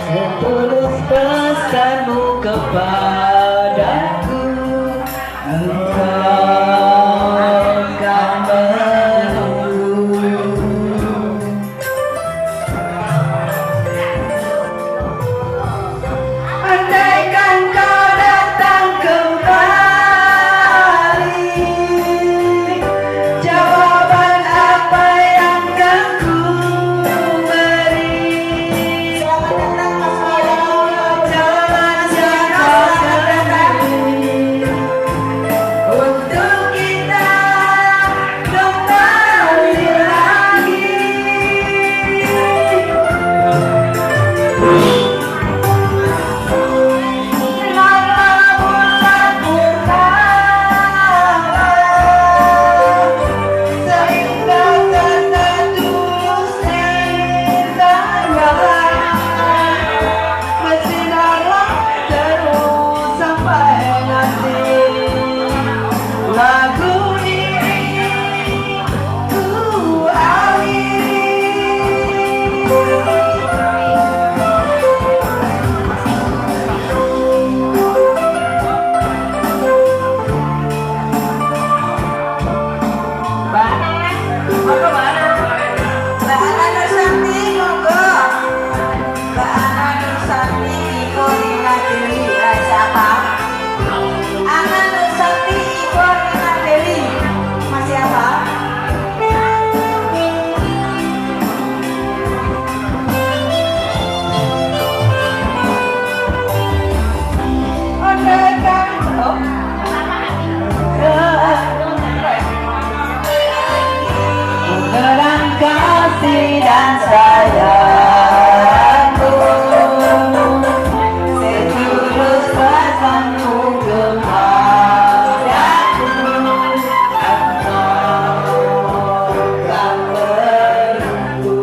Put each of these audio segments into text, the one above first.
Setulus pesanmu kepadaku, engkau kan menunggu. Andaikan kau datang kembali, jawaban apa yang akan ku beri? Jalan siapa untuk kita kembali lagi. Lama bulan purnama, sehingga kata tulus cintanya bersinarlah terus sampai nanti. Lagu ini ku kasih dan sayangku, setulus pesanmu kepadaku, engkau kan menunggu.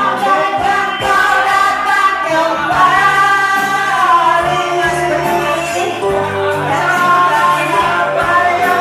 Andaikan kau datang kembali, jawaban apa yang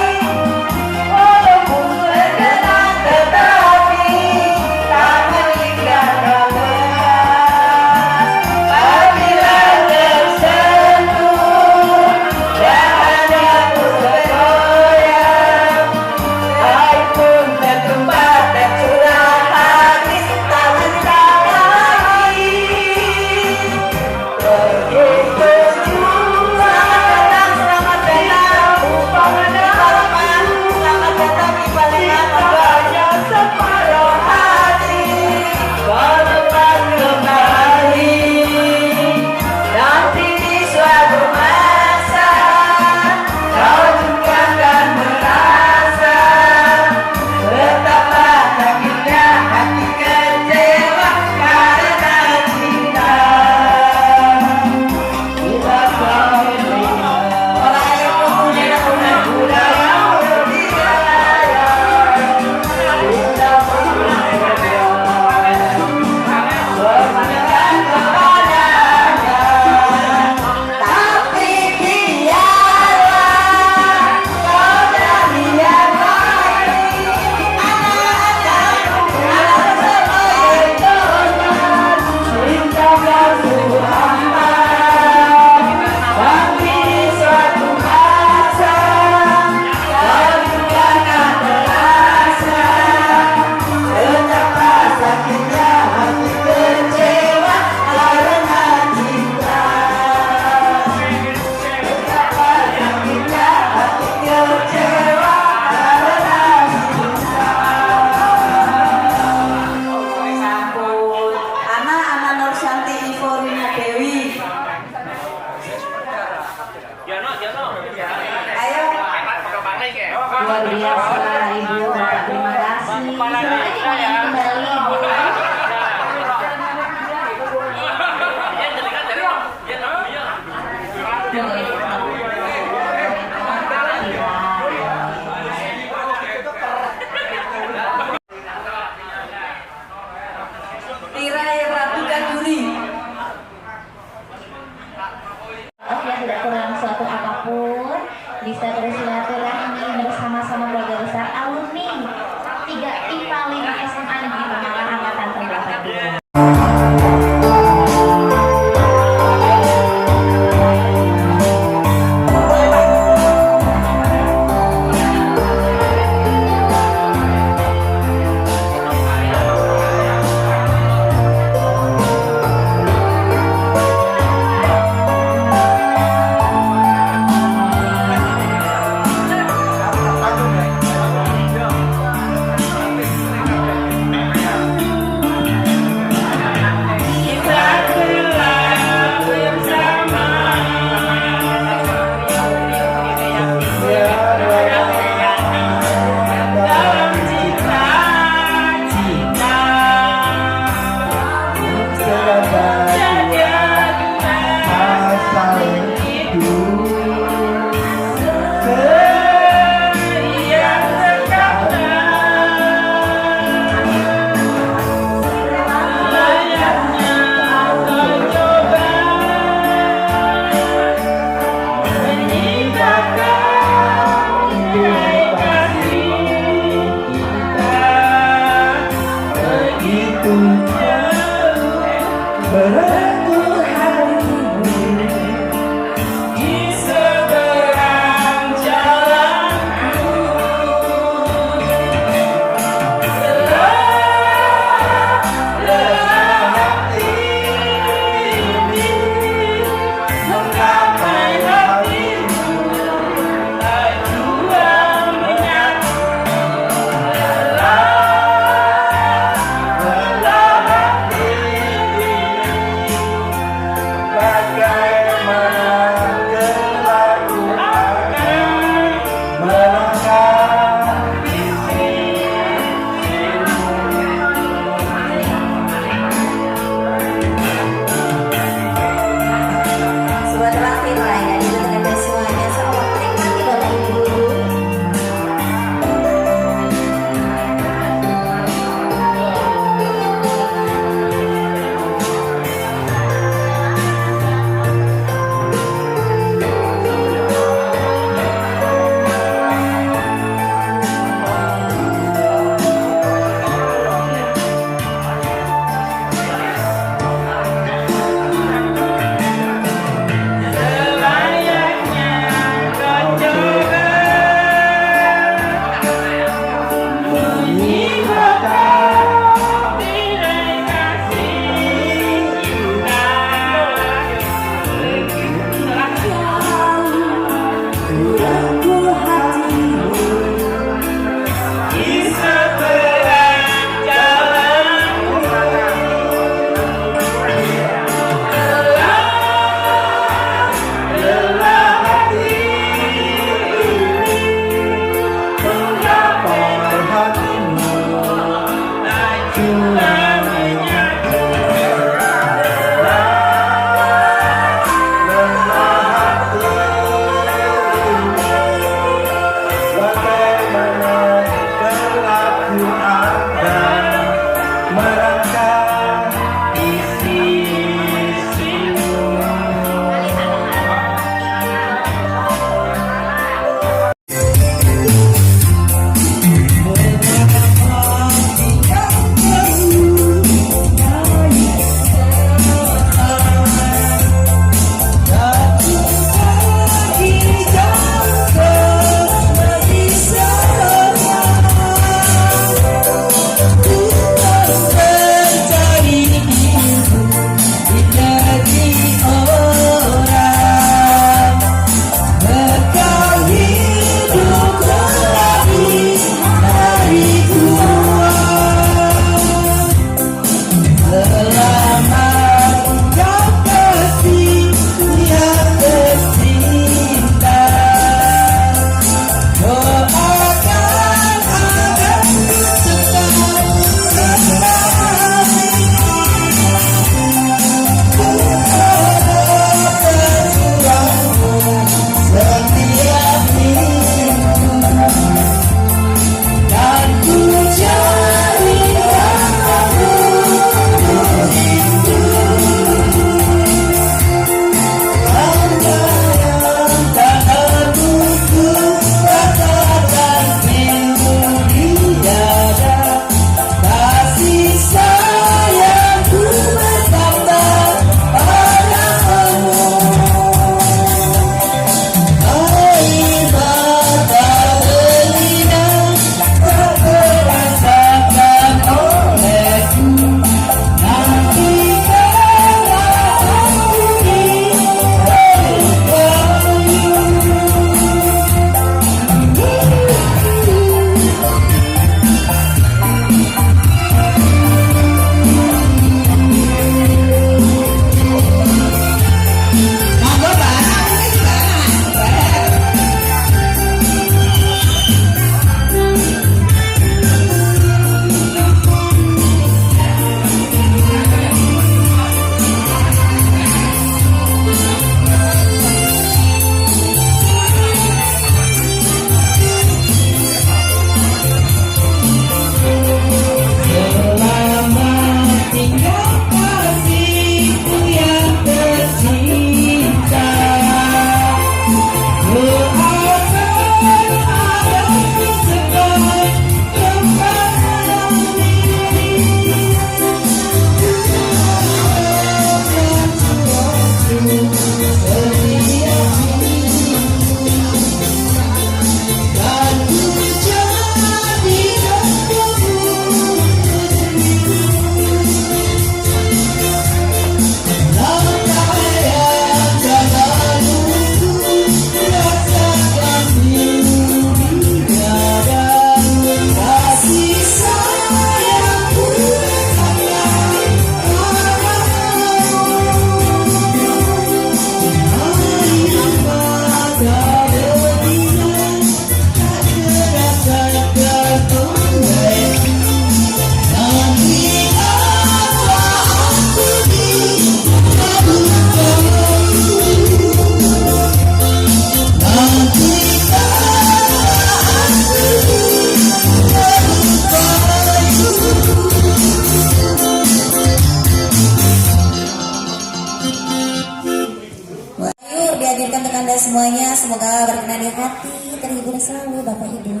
dari hati, terhibur selalu Bapak Ibu.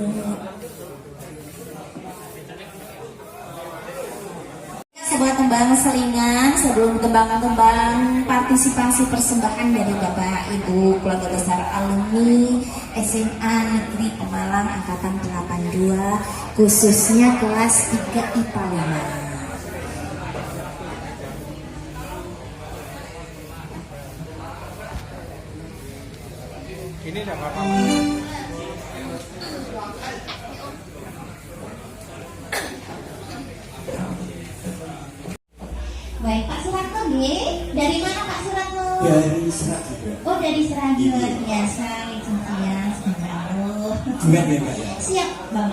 Sebuah tembang selingan sebelum tembang-tembang partisipasi persembahan dari Bapak Ibu keluarga besar alumni SMA Negeri Pemalang Angkatan 82 khususnya kelas 3 IPA 5. Ini enggak apa-apa. Baik, Pak Suratno nggih. Dari mana Pak Suratno? Dari Seragen. Oh, dari Seragen. Iya. Biasa, Cincian, Semarang. Juga ya Pak ya? Siap, Bang.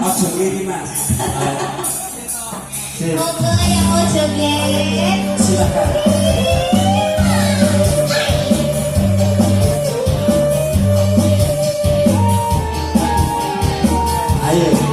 Ojo ngiri Mas. Moga yang mau joget. Silakan. Ayo.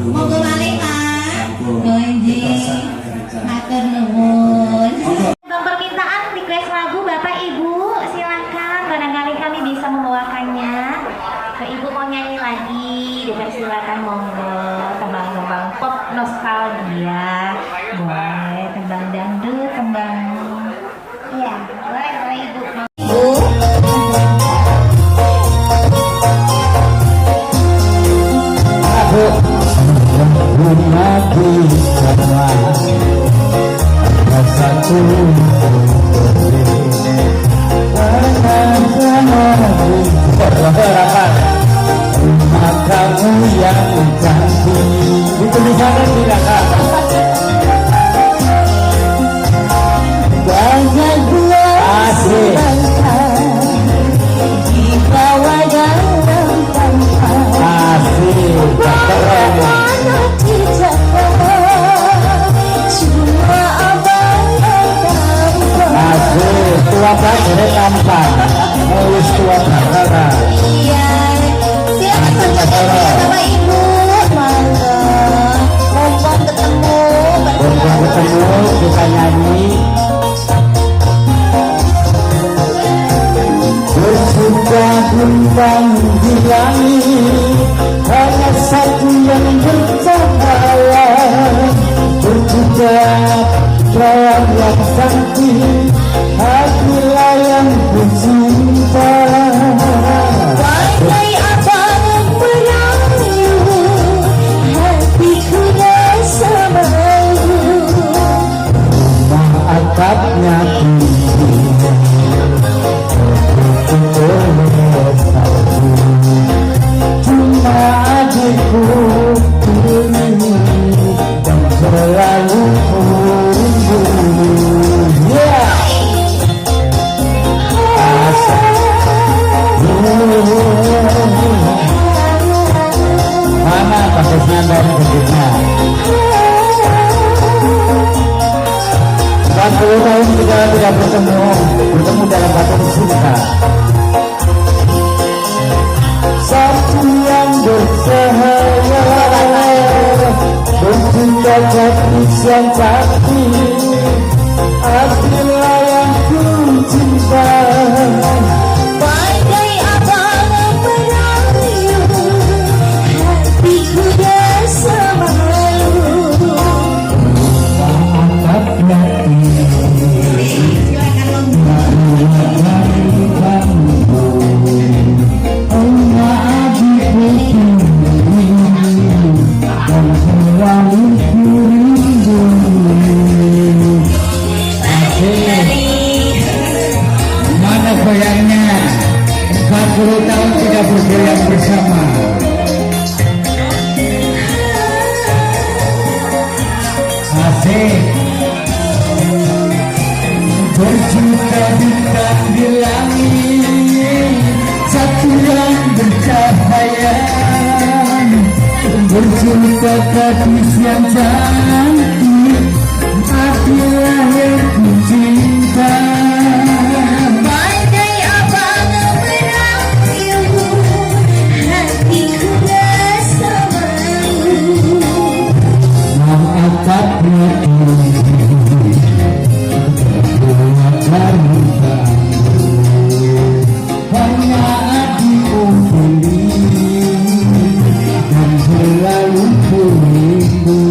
Monggo malih Mas. Ampun. Nggih. Kebasan gereja. Matur nuwun. Monggo. Untuk permintaan request lagu Bapak Ibu, silakan. Barangkali kami bisa membawakannya. Ke Ibu mau nyanyi lagi, dipersilakan monggo. Tembang-tembang pop nostalgia, boleh tembang dangdut, tembang. Iya, boleh Ibu. Aku mati sama rasaku rumah kamu yang cantik itu di sana tidak banyak gua asik di bawah dalam asik keren asik tua banget tampan mulus tua banget Iya. Silakan bertanya Bapak Ibu. Mangga. Mumpung ketemu. Mumpung ketemu kita nyanyi bersuka bintang di langit hanya satu yang bercahaya berjejak dalam yang cantik hatilah yang bercinta Bagai abang merayu, hatiku rasa malu. rumah atapnya tinggi cuma adikku ini dan selalu rindu yeah. Mana bagusnya dan bedanya 40 tahun kita tidak bertemu dalam batas cinta satu yang bercahaya bercinta gadis yang cantik hatilah yang ku cinta Bagai abang merayu, hatiku rasa malu. atapnya tinggi mana goyangnya 40 tahun tidak bergoyang bersama asik berjuta bintang di langit satu yang bercahaya berjuta gadis yang cantik hatilah yang ku cinta Bagai abang merayu, hatiku rasa malu. atapnya tinggi hanya adikku pilih dan selalu ku rindu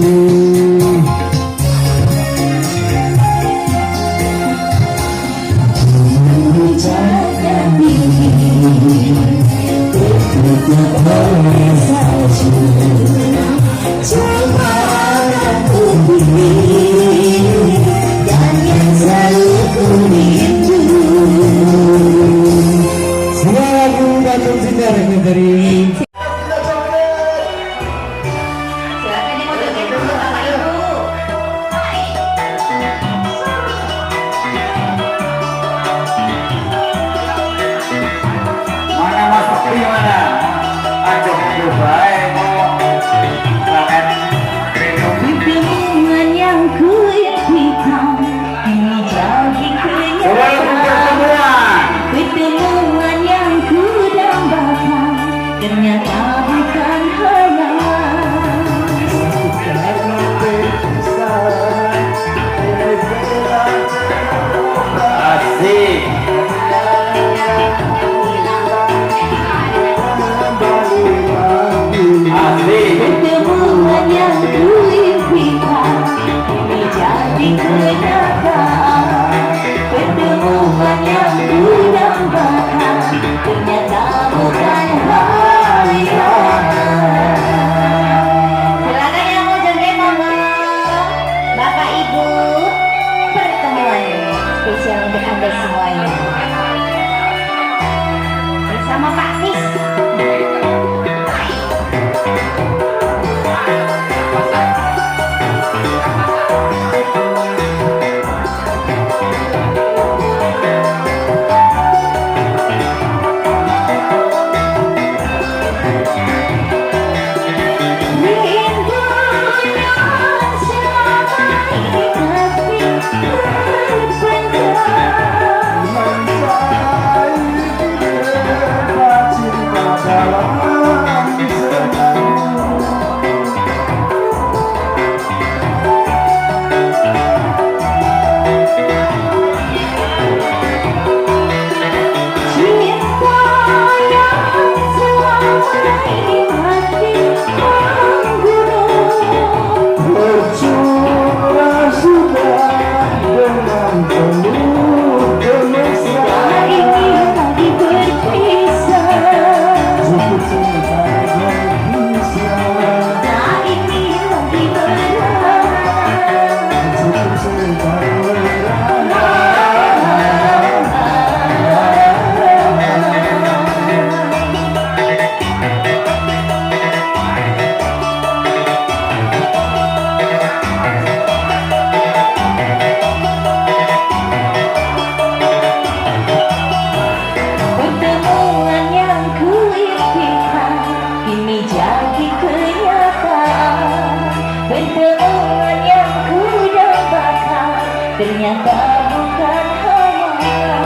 ternyata bukan hayal.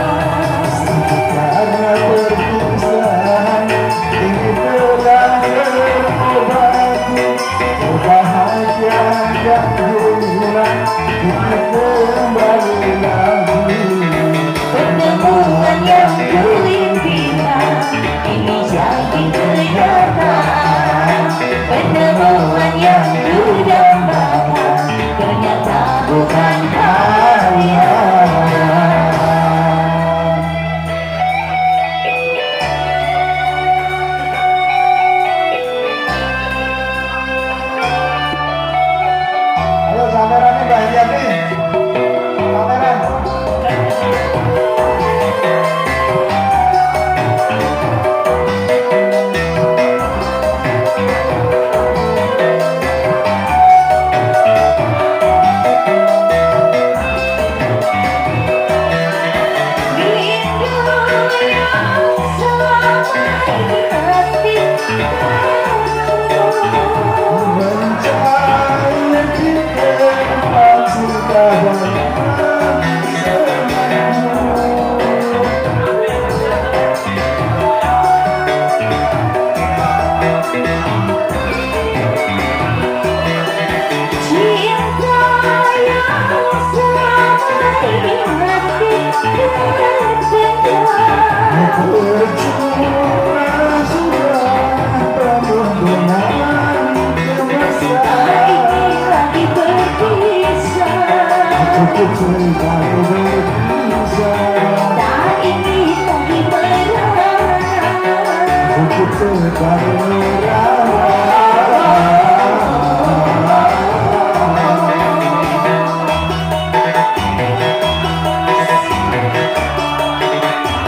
Karena perpisahan ini telah terobati, bahagia yang hilang kini kembali lagi. Pertemuan yang kuimpikan ini jadi kenyataan. Pertemuan yang kudambakan ternyata bukan hayal. Ayo kameranya bahagia nih. Kamera.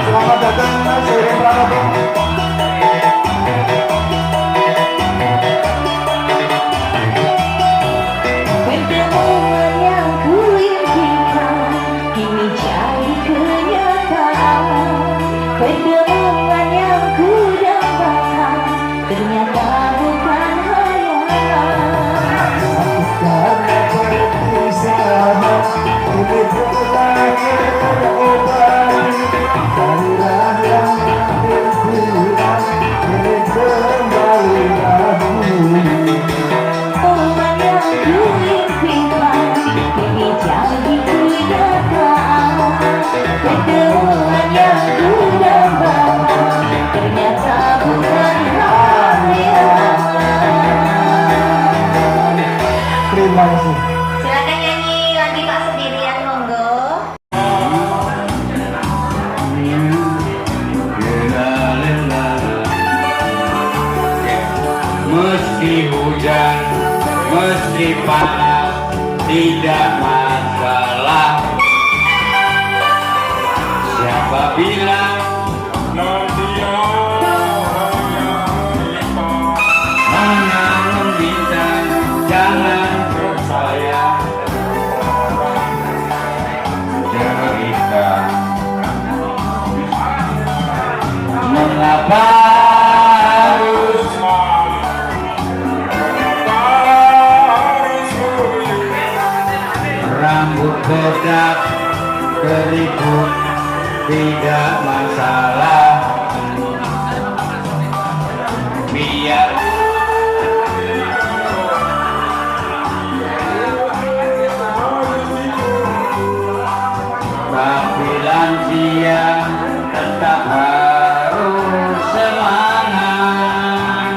Selamat datang Seri Pranoto. Pertemuan yang kuimpikan kini jadi kenyataan. Pertemuan yang kudambakan ternyata bukan hayal. Karena perpisahan ini telah terobati, harilah yang hilang kini kembali lagi. Pertemuan yang kuimpikan kini jadi kenyataan. Pertemuan yang kudambakan ternyata bukan hayal. Terima kasih. Silakan nyanyi lagi Pak sendirian, monggo. Meski hujan, meski panas, tidak masalah. Siapa bilang menanam bintang jangan percaya. Cerita mengapa harus rambut botak keriput tidak masalah. Biar tapi lansia tetap harus semangat.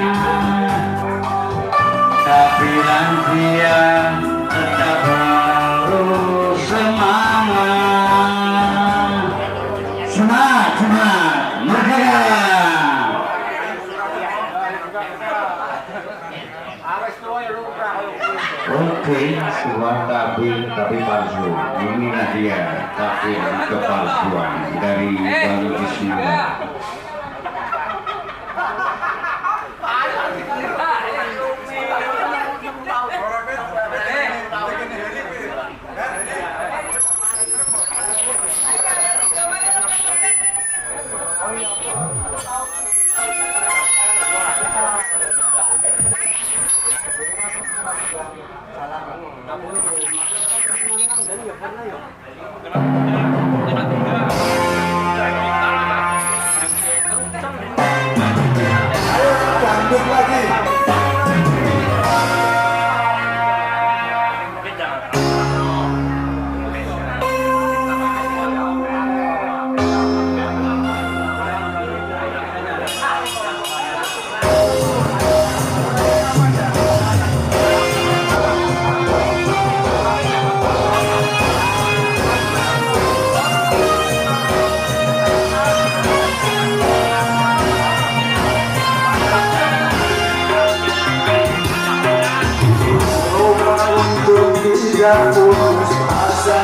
Tapi lansia tetap harus semangat. Semangat, semangat, merdeka. Oke, sebuah tapi palsu. Inilah dia tapi kepalsuan dari Bang Cisnanda. tidak putus asa.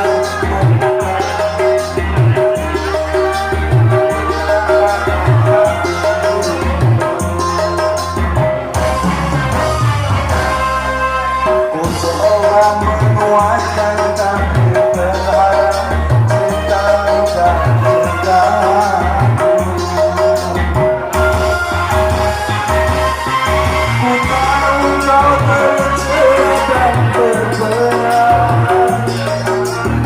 Ku seolah menguatkan tapi berharap cinta tak tergantung. Ku tahu kau tercela dan berperang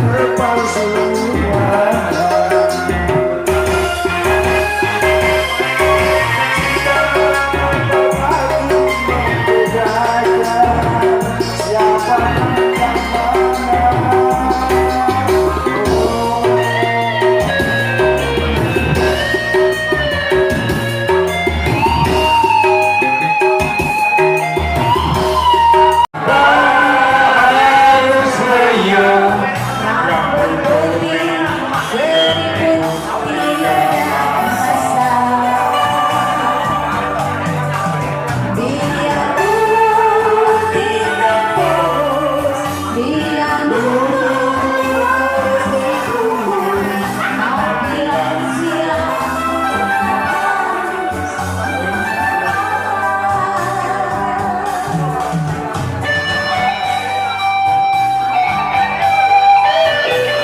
kepalsuan. Cinta dapat aku membedakan siapa yang mana.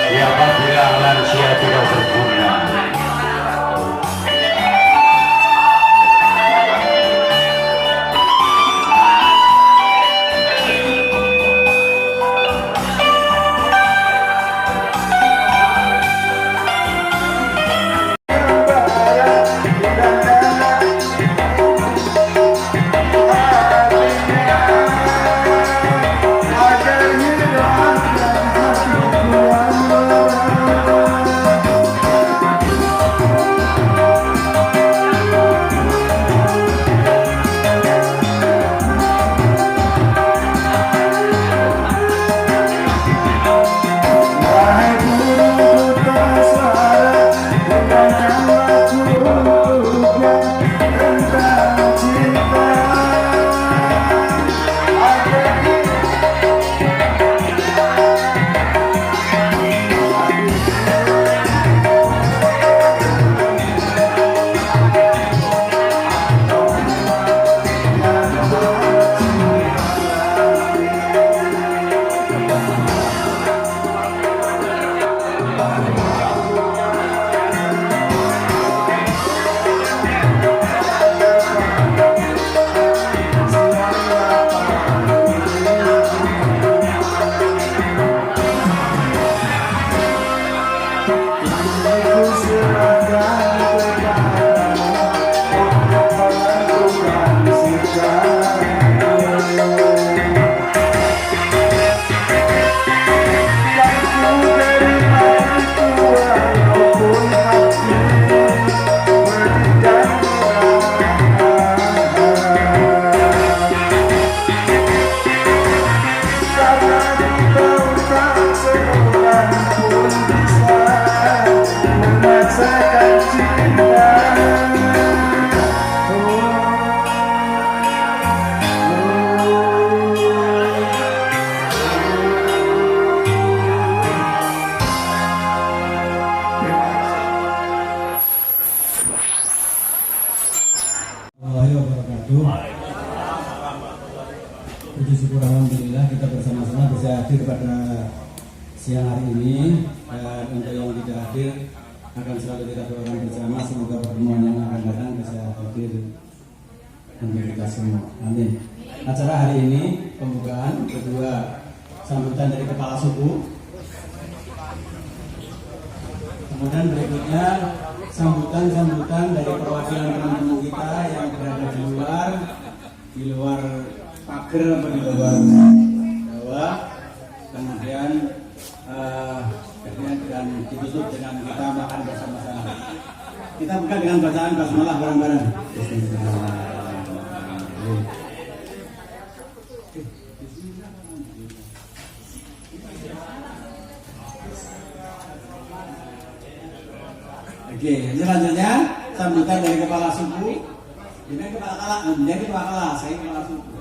Siapa bilang lansia tidak berguna? Puji syukur alhamdulillah kita bersama-sama bisa hadir pada siang hari ini, dan untuk yang tidak hadir akan selalu kita doakan bersama semoga pertemuan yang akan datang bisa hadir untuk kita semua. Amin. Acara hari ini pembukaan, kedua sambutan dari kepala suku, kemudian berikutnya sambutan dari perwakilan teman-teman kita yang berada di luar pagar atau di luar bawah, kemudian dan ditutup dengan kita makan bersama-sama. Kita buka dengan bacaan basmalah bareng-bareng. Oke, selanjutnya sambutan dari kepala suku. Ini kepala kala, saya kepala suku.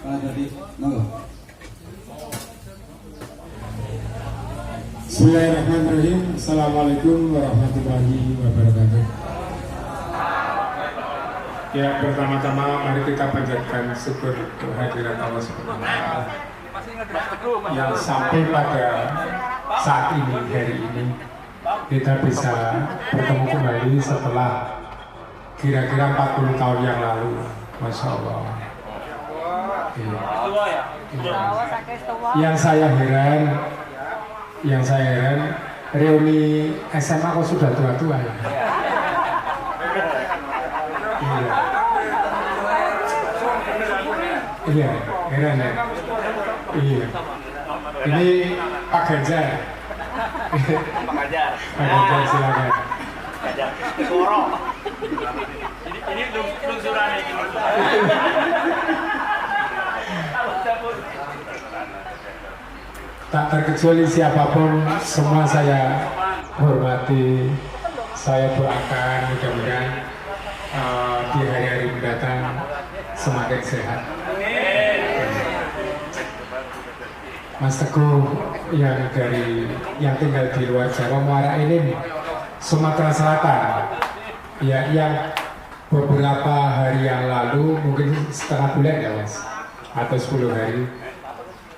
Kepala jadi, monggo. Bismillahirrahmanirrahim. Assalamualaikum warahmatullahi wabarakatuh. Ya, pertama-tama mari kita panjatkan syukur kehadirat Allah Subhanahu wa Ta'ala yang sampai pada saat ini, hari ini kita bisa bertemu kembali setelah kira-kira 40 tahun yang lalu. Masya Allah. Yang saya heran, reuni SMA kok sudah tua-tua ya? Iya, heran ya. Iya. Ini Pak Ganjar. Pak Ganjar silakan. Suara. Ini lungsuran ini. Tak terkecuali siapapun, semua saya hormati, saya doakan mudah-mudahan di hari-hari mendatang semakin sehat. Mas Teguh yang tinggal di luar Jawa, Muara Enim, Sumatera Selatan, ya, yang beberapa hari yang lalu, mungkin setengah bulan ya Mas, atau 10 hari,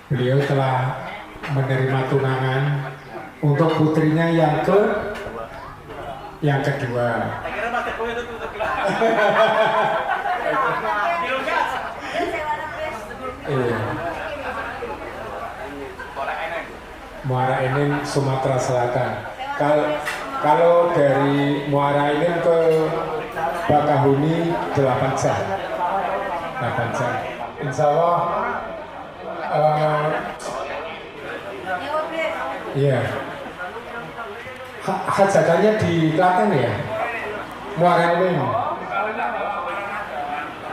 beliau telah menerima tunangan untuk putrinya yang kedua. Iya. Muara Enim, Sumatera Selatan. Kalau dari Muara Enim ke Bakahuni 8 jam. 8 jam. Insya Allah. Iya. Hajatannya di Klaten ya? Muara Enim.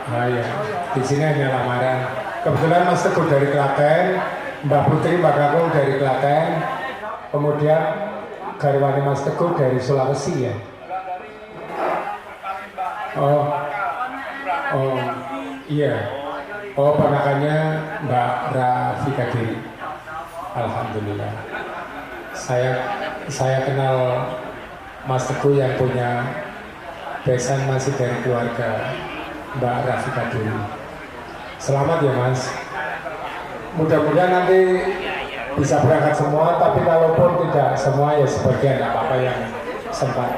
Ah ya, di sini hanya lamaran. Kebetulan Mas Teguh dari Klaten, Mbak Putri, Mbak Kakung dari Klaten, kemudian garwani Mas Teguh dari Sulawesi ya. Oh, iya. Oh, ponakannya Mbak Rafika Diri. Alhamdulillah. Saya kenal Mas Teguh yang punya besan masih dari keluarga Mbak Rafika Diri. Selamat ya Mas. Mudah-mudahan nanti bisa berangkat semua, tapi kalaupun tidak semua ya sebagian, apa yang sempat.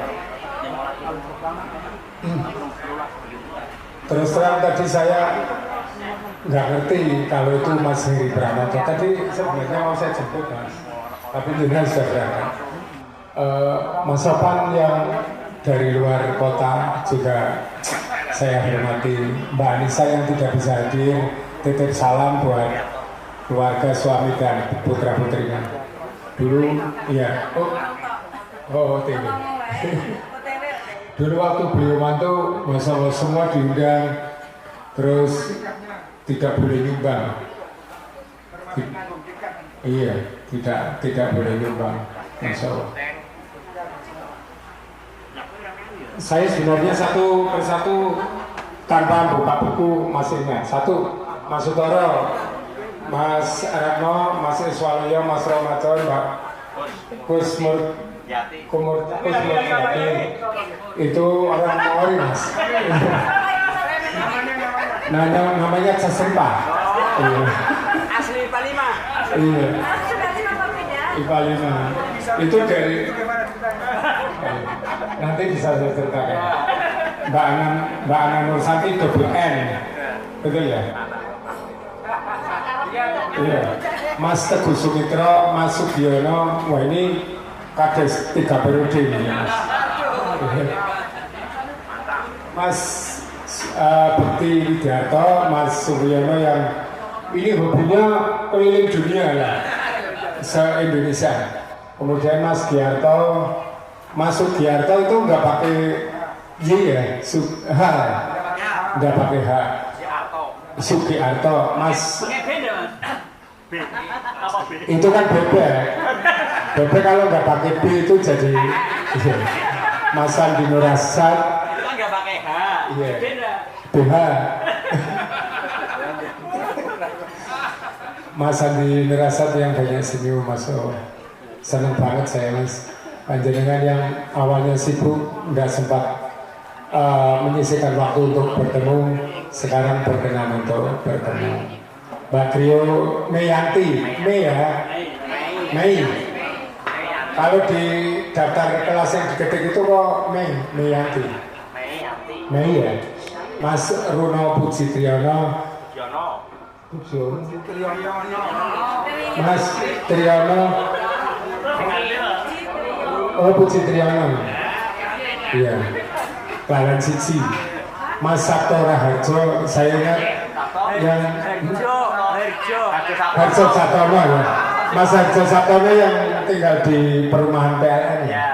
Terus terang tadi saya nggak ngerti kalau itu Mas Heri Pranoto. Tadi sebenarnya mau saya jemput Mas, tapi jenengan sudah berangkat. Mas Sopan yang dari luar kota juga saya hormati. Mbak Anissa yang tidak bisa hadir, titip salam buat keluarga, suami dan putra putrinya. Dulu ya, TV. Dulu waktu beliau mantu, Masya Allah semua diundang, terus tidak boleh nyumbang. Iya, tidak boleh nyumbang. Masya Allah. Saya sebenarnya satu persatu tanpa buka buku masih ingat. Satu, Mas Sutoro, Mas Ratno, Mas Iswalyo, Mas Ramadan, Mbak Kusmur itu orang Maori Mas. Namanya Casempa. Asli Palima. Iya. Ipalima. Itu dari nanti bisa saya ceritakan. Mbak Ana Nursanti double N, betul ya? Iya. Mas Teguh Sumitra, Mas Sugiono, wah ini kades 3 periode ini Mas. Mas Bukti Widiarto, Mas Sugiono yang ini hobinya keliling dunia ya, se-Indonesia. Kemudian Mas Giarto, Mas Sugiarto itu nggak pakai Y ya, H, nggak pakai H. Sugiarto, Mas itu kan bebek. Bebek kalau nggak pakai B itu jadi Mas Andi Nurasad. Itu kan nggak pakai H. Iya. Beda. BH. Mas Andi Nurasad yang banyak senyum, Mas. seneng banget saya Mas. Panjenengan yang awalnya sibuk nggak sempat menyisihkan waktu untuk bertemu, sekarang berkenan untuk bertemu. Mbak Trio Meyanti, Mei ya, Mei. Kalau di daftar kelas yang diketik itu kok Meyanti, Mei ya. Mas Runo Puji Triyono, Mas Triyono, oh Puji Triyono, iya. Lalan Siji, Mas Sabto Raharjo, saya ingat yang Harjo Satono ya, Mas Harjo Satono yang tinggal di perumahan PLN ya.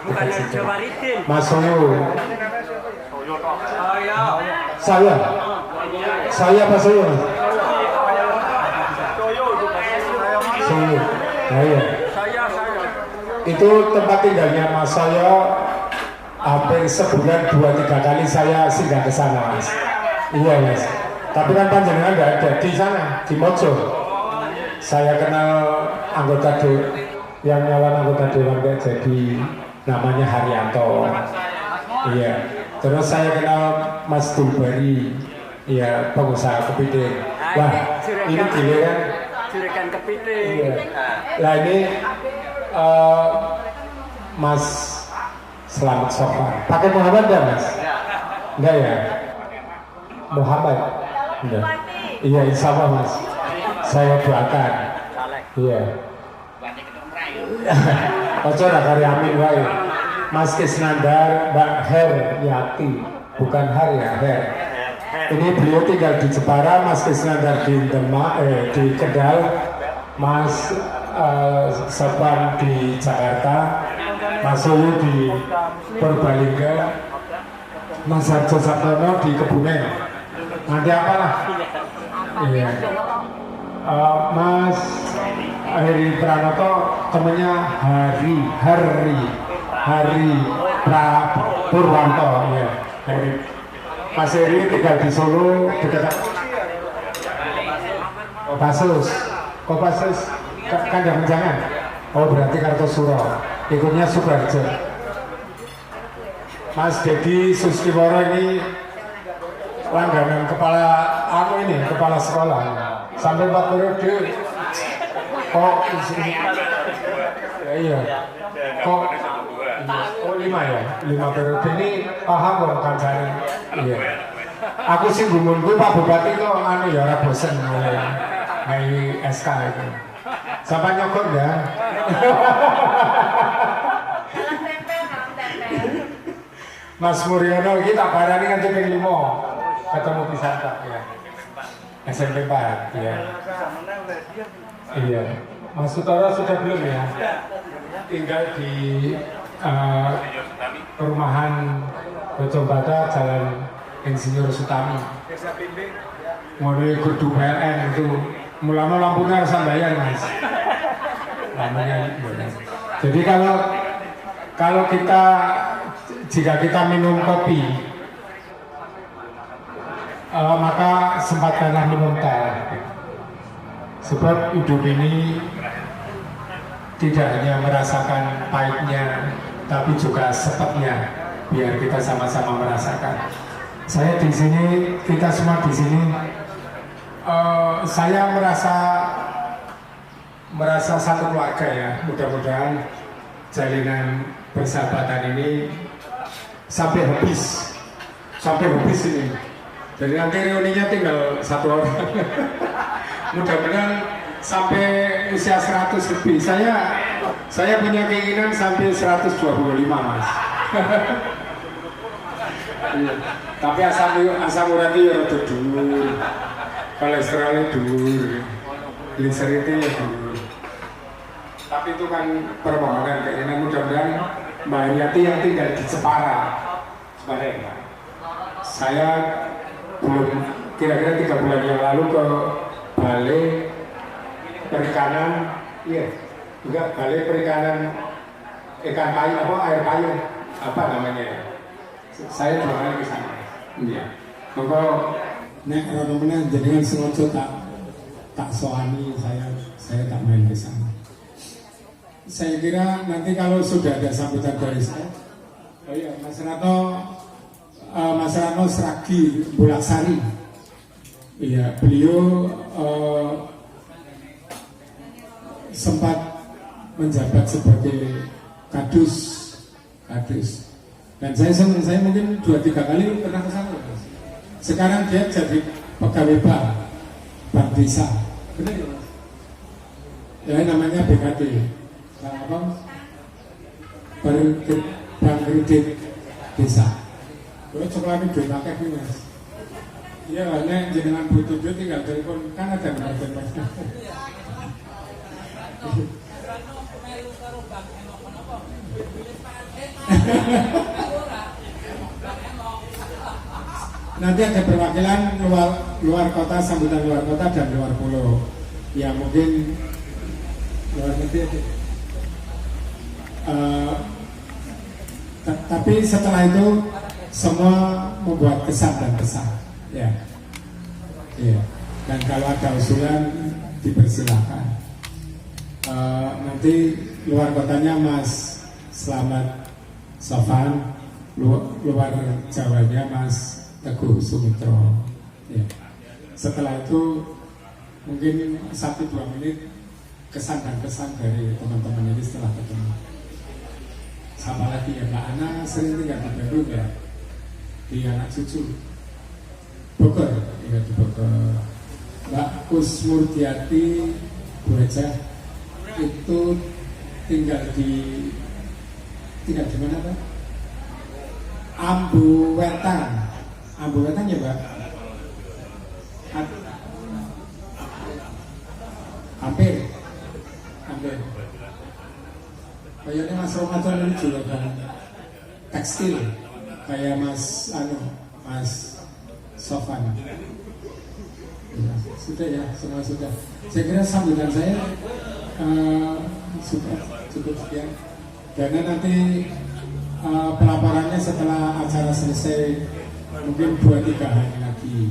Bukan Harjo Maridin. Mas Soyo. Saya apa Soyo? Soyo. Nah, ya. Itu tempat tinggalnya Mas Soyo. Hampir sebulan 2-3 kali saya singgah ke sana Mas. Iya Mas. Tapi kan panjenengan nggak ada di sana, di Mojo. Saya kenal anggota yang nyalon anggota dewan nggak jadi, namanya Haryanto. Iya. Terus saya kenal Mas Dulbari, iya pengusaha kepiting. Wah ini giliran juragan kepiting. Iya. Nah ini Mas Selamat Sofa. Pakai Muhammad enggak Mas? Enggak ya? Muhammad? Enggak. Iya insya Allah Mas. Saya doakan. Iya. Ojo rakari amin wae. Mas Kisnandar, Mbak Her Yati. Bukan Har ya, Her. Ini beliau tinggal di Jepara, Mas Kisnandar di Demak, di Kendal, Mas Sopan di Jakarta, Mas Soyo di Purbalingga, Mas Harjo Satono di Kebumen. Nanti apalah? Iya. Mas Heri Pranoto temennya Hari Purwanto ya. Mas Heri tinggal di Solo dekat Kopassus. Kandang Menjangan. Oh berarti Kartosuro. Ikutnya Subarjo. Mas Dedi Suskiworo ini langganan kepala sekolah sampai 4 periode. Kok iya. Kok 5 ya? 5 periode ini paham kok kancane. Iya. Aku sih gumunku Pak Bupati kok ya ora bosen ngai SK itu. Sampai nyokot ya. Mas Muryono ini tak barani kan cuma 5 ketemu di Santa ya. SMP 4 ya. Iya. Mas Sutoro sudah belum ya? Tinggal di perumahan Bojongbata Jalan Insinyur Sutami. Mulai Kudu PLN itu mulanya lampunya harus bayar Mas. Namanya. Jadi kalau jika kita minum kopi, maka sempatkanlah minum teh. Sebab hidup ini tidak hanya merasakan pahitnya, tapi juga sepetnya. Biar kita sama-sama merasakan. Saya di sini, kita semua di sini, saya merasa satu keluarga ya. Mudah-mudahan jalinan persahabatan ini sampai habis ini. Jadi nanti reuninya tinggal 1 orang. Mudah-mudahan sampai usia 100 lebih. Saya punya keinginan sampai 125 Mas. Tapi asam urat ya rada dhuwur. Kolesterolnya dhuwur. Gliseridnya ya dhuwur. Tapi itu kan permohonan keinginan, mudah-mudahan Mbak Yati yang tinggal di Jepara ya. Saya belum kira-kira 3 bulan yang lalu ke Balai Perikanan, iya, juga Balai Perikanan ikan payung air payung apa namanya? Saya 2 kali ke sana. Iya. Maka nek rono meneh jenengan sengaja tak soani saya tak main ke sana. saya kira nanti kalau sudah ada sambutan dari saya, oh iya, Mas Rano Sragi Bulaksari, iya, beliau sempat menjabat sebagai kadus, dan saya mungkin 2-3 kali pernah ke sana. Sekarang dia jadi pegawai bank desa, benar ya Mas? Ya namanya BKD, bank kredit desa. Kalau coklatnya duit pakai nih Mas. Iya, hanya jenengan butuh duit tinggal telepon, kan ada nomor Mas. Nanti ada perwakilan luar kota, sambutan luar kota dan luar pulau. Ya mungkin luar negeri. Tapi setelah itu semua membuat kesan dan pesan. Ya. Dan kalau ada usulan dipersilakan. Nanti luar kotanya Mas Slamet Sofan, luar Jawanya Mas Teguh Sumitro. Ya. Setelah itu mungkin 1-2 menit kesan dan pesan dari teman-teman ini setelah ketemu. Sama lagi ya Mbak Ana sering tinggal di Bandung ya, di anak cucu Bogor, ya di Bogor. Mbak Kusmurdiati Bu Eja itu tinggal di mana Pak? Ambu Wetan ya Mbak? Hampir. Kayaknya Mas Ramadan ini juga kan tekstil, kayak Mas Sofan. Ya, sudah ya, semua sudah. Saya kira sambutan saya sudah cukup sekian. Karena nanti pelaporannya setelah acara selesai mungkin 2-3 hari lagi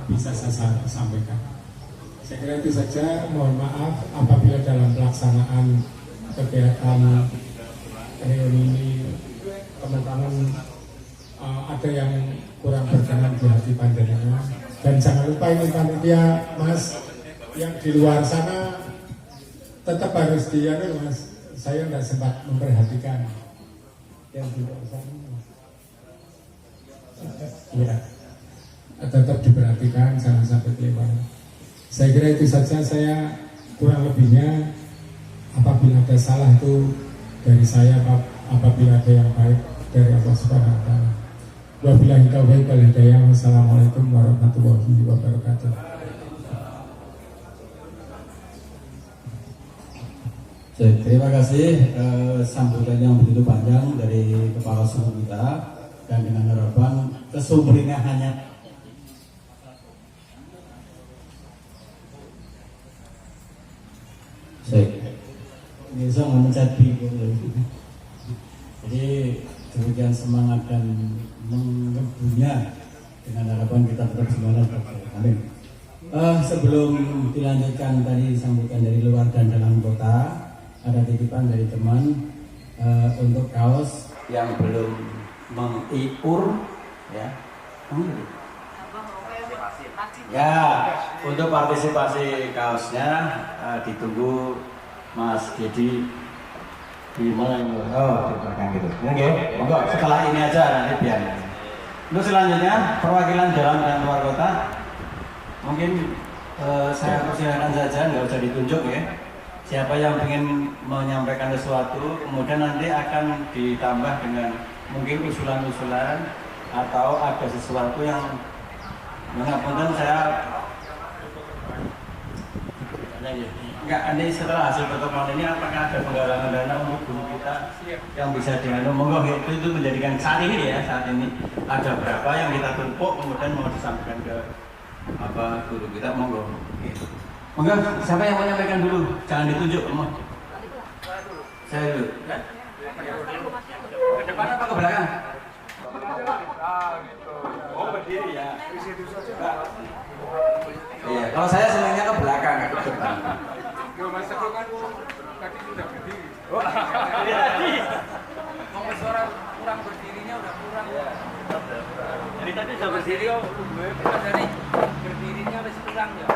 bisa saya sampaikan. Saya kira itu saja. Mohon maaf apabila dalam pelaksanaan kegiatan reuni ini teman-teman ada yang kurang berkenan di hati panjenengan. Dan jangan lupa ini panitia Mas yang di luar sana tetap harus Mas. Saya tidak sempat memperhatikan yang di luar sana. Ya, tetap diperhatikan, jangan sampai kelewat. Saya kira itu saja. Saya kurang lebihnya apabila ada salah itu dari saya, apabila ada yang baik dari Allah Subhanahu wa taala. Wabillahi taufiq wal hidayah. Wassalamualaikum warahmatullahi wabarakatuh. Terima kasih sambutan yang begitu panjang dari kepala suku kita, dan dengan harapan kesumringahnya. Ini bisa memecat bingung. Jadi demikian semangat dan mengebunya, dengan harapan kita tetap semangat. Amin. Sebelum dilanjutkan tadi sambutan dari luar dan dalam kota, ada titipan dari teman untuk kaos yang belum mengiur, ya. Ya, untuk partisipasi kaosnya ditunggu Mas Dedi di mana? Oh, di belakang gitu. Oke, monggo setelah ini aja nanti biar. Untuk selanjutnya perwakilan dalam dan luar kota, mungkin saya persilakan saja, nggak usah ditunjuk ya. Siapa yang ingin menyampaikan sesuatu, kemudian nanti akan ditambah dengan mungkin usulan-usulan atau ada sesuatu yang mengapunten saya enggak, ini setelah hasil pertemuan ini apakah ada penggalangan dana untuk guru kita yang bisa dengan monggo itu menjadikan saat ini ada berapa yang kita tumpuk kemudian mau disampaikan ke guru kita, monggo. Siapa yang mau menyampaikan dulu? Jangan ditunjuk, saya dulu. Ke depan apa ke belakang? Oh, berdiri ya. Iya, kalau saya senangnya ke belakang, ke depan. Mau suara kurang berdirinya udah kurang. Jadi tadi sudah berdiri kok. Dari berdirinya masih kurang ya.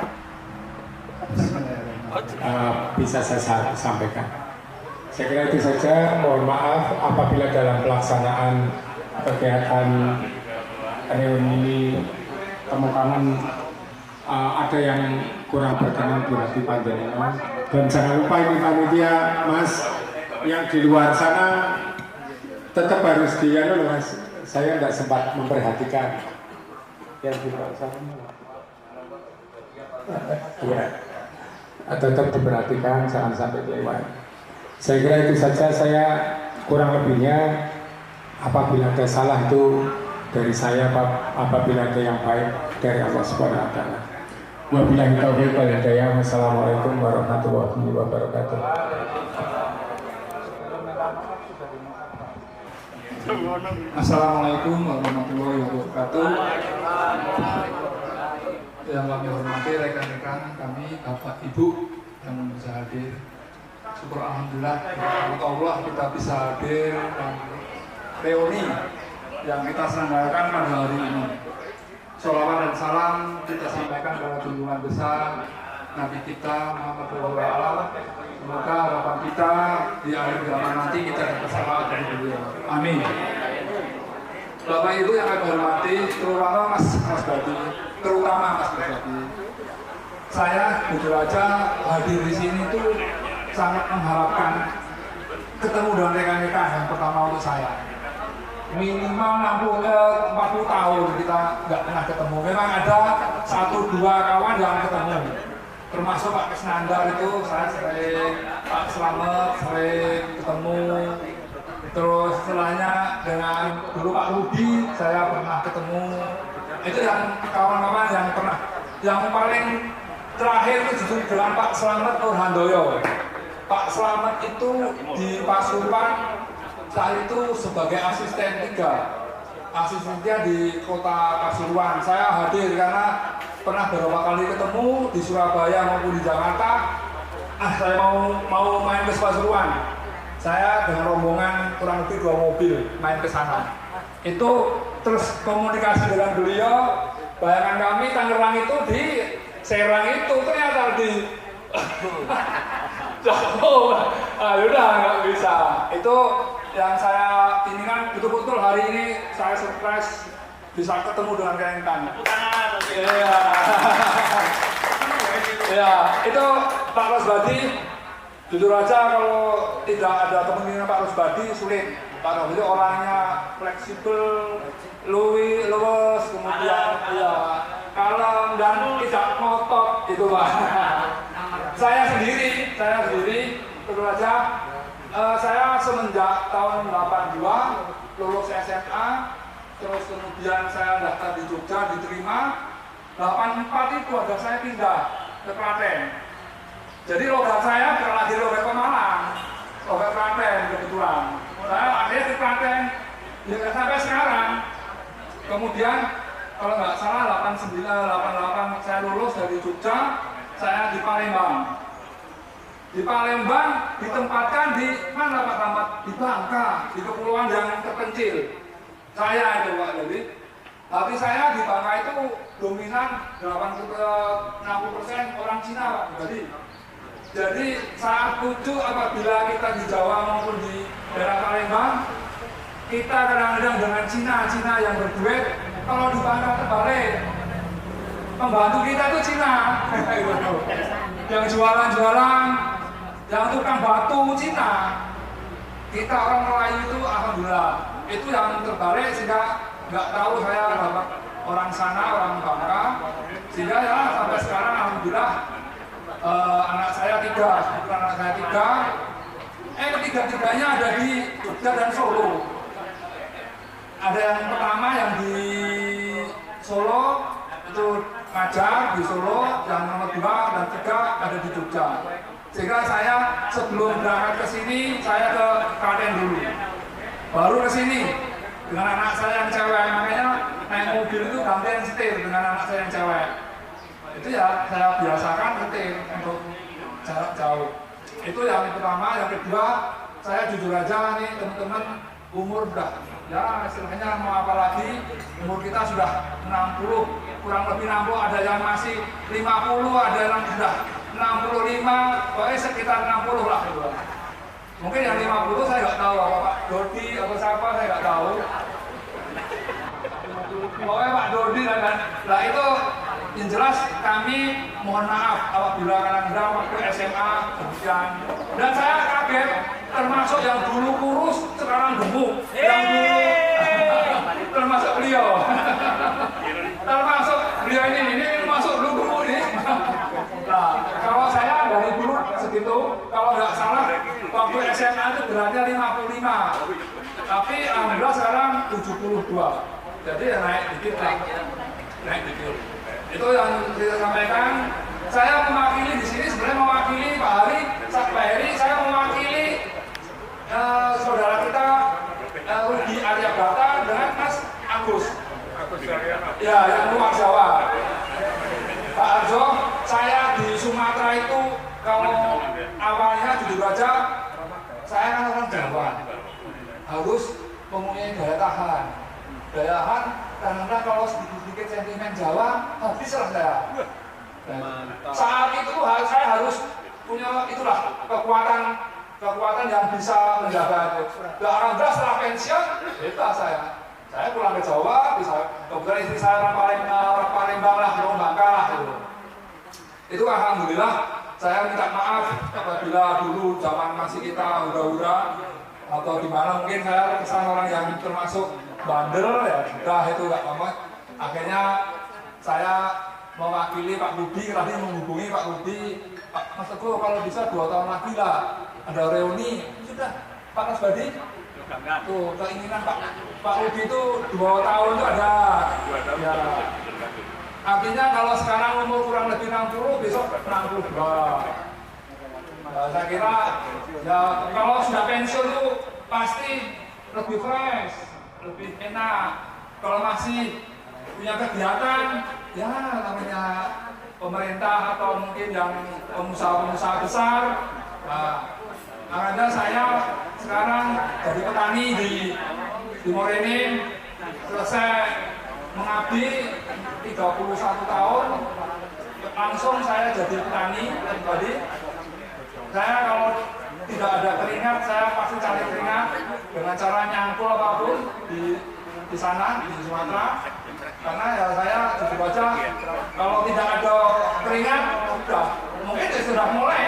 Bisa saya sampaikan. Saya kira itu saja. Mohon maaf apabila dalam pelaksanaan kegiatan reuni temu kangen ada yang kurang berkenan di hati panjenengan. Dan jangan lupa ini panitia Mas yang di luar sana tetap harus Mas. Saya tidak sempat memperhatikan yang di luar sana. Ya. Tetap diperhatikan, jangan sampai lewat. Saya kira itu saja. Saya kurang lebihnya apabila ada salah itu dari saya, apabila ada yang baik dari Allah Subhanahu wa taala. Wabillahi taufiq wal hidayah. Wassalamualaikum warahmatullahi wabarakatuh. Assalamualaikum warahmatullahi wabarakatuh. Yang kami hormati rekan-rekan kami, Bapak Ibu yang bisa hadir. Syukur alhamdulillah, berkat Allah kita bisa hadir dan reuni yang kita selenggarakan pada hari ini. Sholawat dan salam kita sampaikan kepada junjungan besar Nabi kita Muhammad SAW. Semoga harapan kita di akhir zaman nanti kita bersama dari beliau. Amin. Bapak Ibu yang kami hormati, terutama Mas Badi, saya jujur aja hadir di sini itu sangat mengharapkan ketemu dengan rekan-rekan yang pertama untuk saya. Minimal 40 tahun kita nggak pernah ketemu. Memang ada 1-2 kawan yang ketemu, termasuk Pak Kesnandar itu saya sering, Pak Slamet sering ketemu. Terus setelahnya dengan dulu Pak Rudi saya pernah ketemu. Itu yang kawan-kawan yang pernah. Yang paling terakhir itu justru dengan Pak Slamet Nurhandoyo. Pak Slamet itu di Pasuruan saat itu sebagai asisten 3. Asistennya di kota Pasuruan. Saya hadir karena pernah beberapa kali ketemu di Surabaya maupun di Jakarta. Saya mau main ke Pasuruan. Saya dengan rombongan kurang lebih 2 mobil main ke sana. Itu terus komunikasi dengan beliau. Bayangan kami Tangerang itu di Serang itu ternyata di jauh. Udah nggak bisa. Itu yang saya ini kan betul-betul hari ini saya surprise bisa ketemu dengan rekan-rekan. Iya. Ya, itu Pak Rosbadi. Jujur aja kalau tidak ada kemungkinan Pak Rosbadi sulit. Pak Rosbadi orangnya fleksibel, luwes, kemudian ya kalem dan tidak ngotot itu Pak. Saya sendiri jujur aja saya semenjak tahun 82 lulus SMA, terus kemudian saya daftar di Jogja diterima. 84 itu ada saya pindah ke Klaten. Jadi logat saya berlari logat Pemalang, logat Klaten kebetulan. Saya akhirnya di Klaten sampai sekarang. Kemudian kalau nggak salah 89, 88 saya lulus dari Jogja, saya di Palembang. Di Palembang ditempatkan di mana Pak Rahmat? Di Bangka, di kepulauan yang terpencil. Saya itu Pak, tapi saya di Bangka itu dominan 60% orang Cina Pak. Jadi saat lucu apabila kita di Jawa maupun di daerah Palembang, kita kadang-kadang dengan Cina yang berduet. Kalau di Bangka terbalik, pembantu kita itu Cina, yang jualan, yang tukang batu Cina. Kita orang Melayu itu alhamdulillah itu yang terbalik sehingga nggak tahu saya dapat orang sana, orang Bangka, sehingga ya sampai sekarang alhamdulillah anak saya 3, ketiga-tiganya ada di Jogja dan Solo. Ada yang pertama yang di Solo itu ngajar di Solo, yang nomor 2 dan 3 ada di Jogja. Sehingga saya sebelum berangkat ke sini saya ke Klaten dulu, baru ke sini dengan anak saya yang cewek. Makanya naik mobil itu gantian setir dengan anak saya yang cewek. Itu ya saya biasakan setir untuk jarak jauh. Itu yang pertama. Yang kedua saya jujur aja nih teman-teman, umur udah ya istilahnya mau apa lagi, umur kita sudah 60, kurang lebih 60, ada yang masih 50, ada yang sudah 65, pokoknya sekitar 60 lah. Mungkin yang 50 saya nggak tahu, apa Pak Dodi atau siapa saya nggak tahu. Pokoknya Pak Dodi dan lah itu yang jelas kami mohon maaf apabila kadang-kadang waktu SMA demikian. Dan saya kaget termasuk yang dulu kurus sekarang gemuk. Yang dulu termasuk beliau. Termasuk beliau ini masuk dulu gemuk ini. Nah, kalau saya dari dulu segitu, kalau nggak salah waktu SMA itu beratnya 55. Tapi alhamdulillah sekarang 72. Jadi ya naik dikit lah. Naik dikit. Itu yang saya sampaikan. Saya mewakili di sini sebenarnya mewakili Pak Heri, saya mewakili saudara kita Rudi Aryabata dengan Mas Agus. Ya, yang luar Jawa. Pak Arjo, saya di Sumatera itu kalau awalnya jujur aja, saya kan orang Jawa, harus mempunyai daya tahan. Karena kalau sedikit-sedikit sentimen Jawa, habislah saya. Saat itu saya harus punya itulah kekuatan yang bisa menjaga itu. Dan alhamdulillah setelah pensiun, bebas saya. Saya pulang ke Jawa, bisa kebetulan istri saya orang Palembang lah, orang Bangka lah gitu. Itu alhamdulillah saya minta maaf apabila dulu zaman masih kita hura-hura atau di mana mungkin saya kesan orang yang termasuk bandel ya sudah itu nggak apa-apa. Akhirnya saya mewakili Pak Budi, tadi menghubungi Pak Budi, Pak Mas Teguh kalau bisa 2 tahun lagi lah ada reuni. Sudah Pak Kasbadi tuh keinginan Pak Budi itu 2 tahun itu ada ya. Artinya kalau sekarang umur kurang lebih 60, besok 62. Nah, saya kira ya kalau sudah pensiun itu pasti lebih fresh, lebih enak. Kalau masih punya kegiatan, ya namanya pemerintah atau mungkin yang pengusaha-pengusaha besar. Nah, makanya saya sekarang jadi petani di Morenin, selesai mengabdi 31 tahun, langsung saya jadi petani tadi. Saya kalau tidak ada keringat, saya pasti cari keringat dengan cara nyangkul apapun di sana, di Sumatera. Karena ya saya jujur aja, kalau tidak ada keringat, sudah mungkin sudah mulai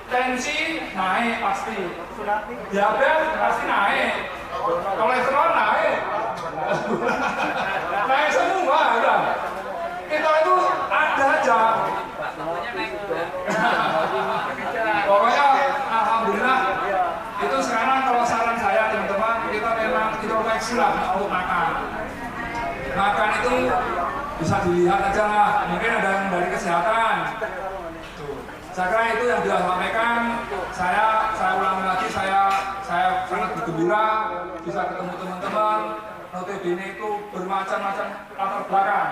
tensi naik pasti, diabetes pasti naik, kolesterol naik, naik semua udah. Kita itu ada aja. Pokoknya alhamdulillah itu sekarang kalau saran saya teman-teman, kita memang introspeksi lah untuk makan. Makan itu bisa dilihat aja lah, mungkin ada yang dari kesehatan. Saya kira itu yang dia sampaikan. Saya ulangi lagi, saya sangat bergembira bisa ketemu teman-teman. Notabene itu bermacam-macam latar belakang.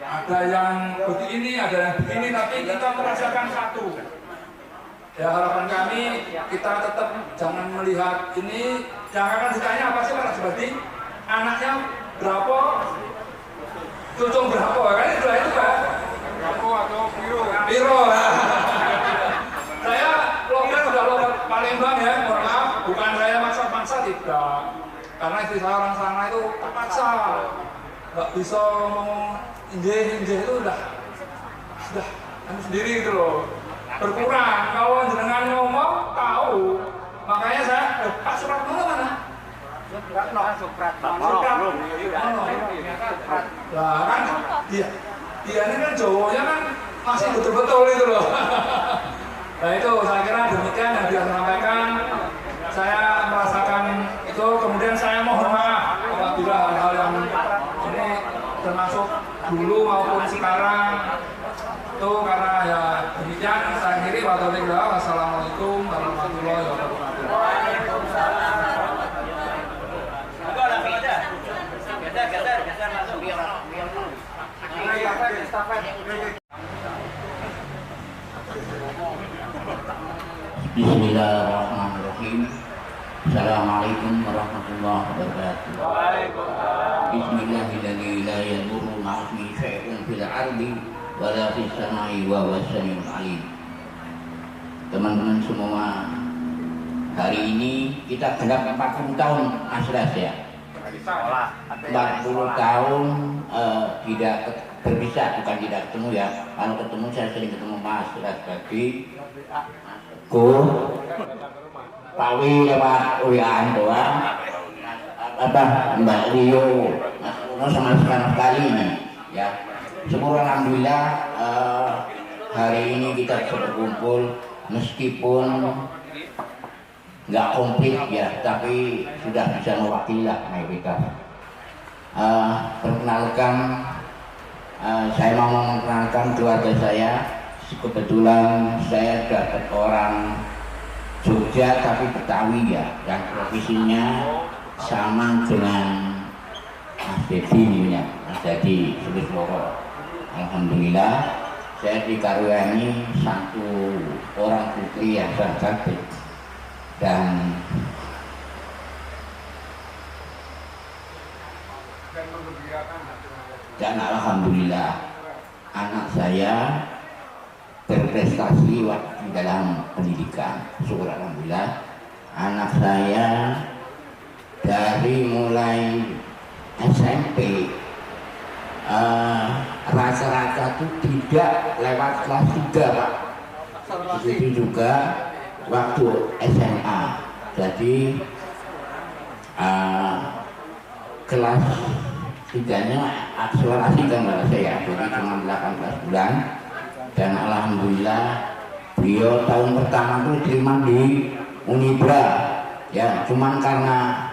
Ada yang begini, ada yang begini, tapi kita merasakan satu. Ya harapan kami kita tetap jangan melihat ini. Yang akan ditanya apa sih Pak Rasbadi? Anaknya berapa? Cucung berapa? Kan itu Pak. Berapa atau Piro? Saya logat udah logat Palembang ya, mohon maaf. Bukan saya maksa-maksa tidak. Karena istri saya orang sana itu terpaksa. Nggak bisa ngomong injeh itu sudah sendiri gitu loh. Berkurang. Kalau jenengan ngomong tahu. Makanya saya Pak Supratman mana? Supratman. Lah kan dia ini kan Jawanya kan masih betul-betul itu loh. Nah itu saya kira demikian yang dia sampaikan. Saya merasakan itu, kemudian saya mohon maaf apabila hal-hal yang ini termasuk dulu maupun sekarang itu karena ya demikian. Saya akhiri. Wassalamualaikum warahmatullahi wabarakatuh. Bismillahirrahmanirrahim. Assalamualaikum warahmatullahi wabarakatuh. Bismillahirrahmanirrahim. La yadurru ma'asmi syai'un fil ardi wa la fis samai wa huwas samiul alim. Teman-teman semua, hari ini kita genap 40 tahun Asras ya. 40 tahun tidak berpisah, bukan tidak ketemu ya. Kalau ketemu saya sering ketemu Mas Asras Bagi, Pak Wi sama Uyaan doang, Mbak Rio, Mas Uno sama sekali ini ya. Syukur alhamdulillah hari ini kita bisa berkumpul meskipun nggak komplit ya, tapi sudah bisa mewakili lah kita. Perkenalkan, saya mau memperkenalkan keluarga saya. Kebetulan saya dapat orang Jogja tapi Betawi ya, yang profesinya sama dengan Mas Dedi ya, Mas Dedi Sulis Loro. Alhamdulillah saya dikaruniai satu orang putri yang sangat cantik dan alhamdulillah anak saya berprestasi di dalam pendidikan. Syukur alhamdulillah anak saya dari mulai SMP rata-rata itu tidak lewat kelas 3 Pak. Itu juga waktu SMA. Jadi kelas 3-nya akselerasi kan mbak saya, jadi cuma 18 bulan. Dan alhamdulillah beliau tahun pertama itu diterima di Unibra ya, cuman karena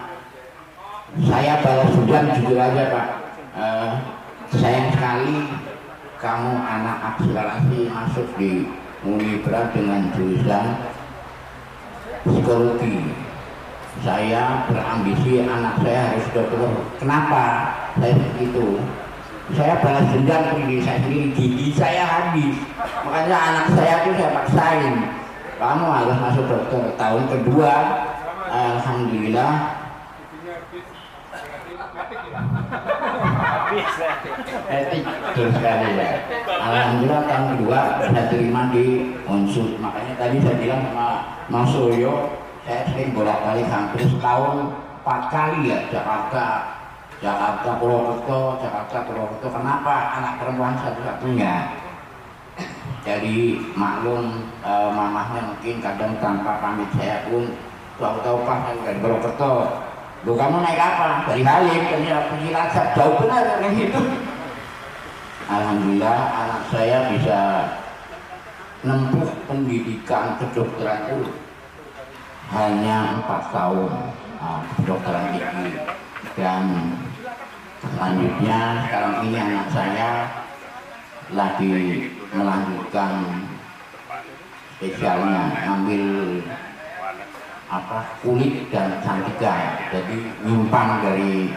saya balas dendam, jujur aja Pak, sayang sekali kamu anak akselerasi masuk di Unibra dengan jurusan psikologi. Saya berambisi anak saya harus dokter. Kenapa saya begitu? Saya balas dendam ke diri saya sendiri, gigi saya habis. Makanya anak saya itu saya paksain, kamu harus masuk dokter. Tahun kedua alhamdulillah sekali ya. Alhamdulillah tahun kedua saya terima di Unsur. Makanya tadi saya bilang sama Mas Suryo, saya sering bolak-balik hampir setahun 4 kali ya, Jakarta Purwokerto. Kenapa? Anak perempuan satu-satunya. Jadi maklum, mamahnya mungkin kadang tanpa pamit saya pun tahu-tahu pas dari Purwokerto. Loh, kamu naik apa? Dari Halim, pergi Cilacap, jauh benar kayak gitu. Alhamdulillah anak saya bisa menempuh pendidikan kedokteran itu hanya 4 tahun kedokteran gigi. Dan selanjutnya sekarang ini anak saya lagi melanjutkan spesialnya, ngambil kulit dan cantika, jadi nyimpan dari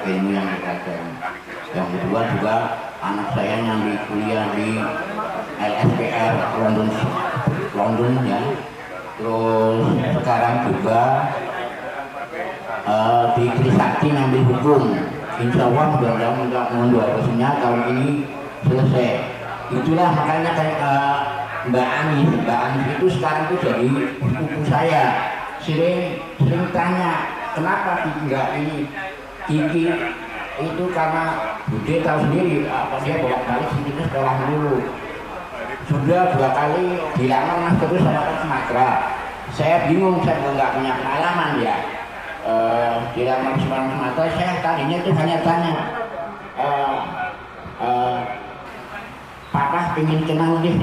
ilmu yang dipelajari. Yang kedua juga anak saya nyambi kuliah di LSPR London ya, terus sekarang juga di Trisakti ngambil hukum. Insya Allah mudah-mudahan doanya tahun ini selesai. Itulah makanya kayak Mbak Anis itu sekarang itu jadi buku saya. Sering tanya kenapa Kiki nggak ini. Kiki itu karena Bude tahu sendiri dia bolak-balik sini sekolah dulu. Sudah 2 kali dilamar Mas terus sama ke Sumatera. Saya bingung, saya nggak punya pengalaman ya. Dilamar Sumatera, saya tadinya itu hanya tanya, Papa pengen kenal deh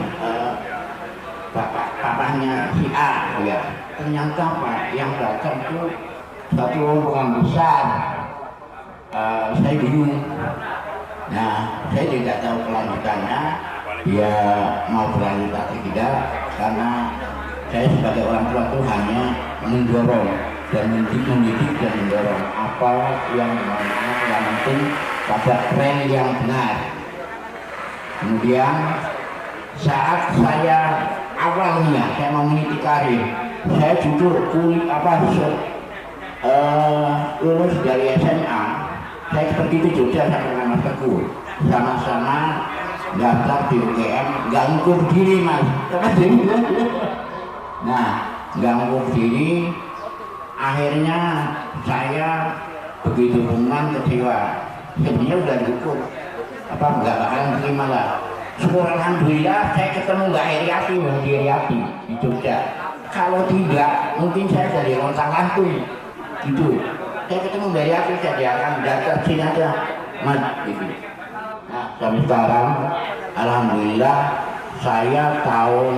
papahnya si A ya. Ternyata Pak yang datang itu satu rombongan besar. Saya bingung. Nah, saya tidak tahu kelanjutannya, dia mau berlanjut atau tidak, karena saya sebagai orang tua itu hanya mendorong dan mendidik dan mendorong apa yang penting pada tren yang benar. Kemudian saat saya awalnya saya mau meniti karir, saya jujur lulus dari SMA, saya pergi ke Jogja sama Mas Teguh, sama-sama daftar di UGM, nggak ngukur diri Mas. Nah, nggak ngukur diri, akhirnya saya begitu bungan kecewa. Sebenarnya udah diukur, apa nggak bakalan terima lah. Syukur alhamdulillah saya ketemu Mbak Heriati, Mbak Heriati di Jogja. Kalau tidak, mungkin saya dari lontang lantung gitu. Saya ketemu Mbak Heriati, saya akan daftar sini aja, Mas. Gitu. Nah, sampai sekarang, alhamdulillah saya tahun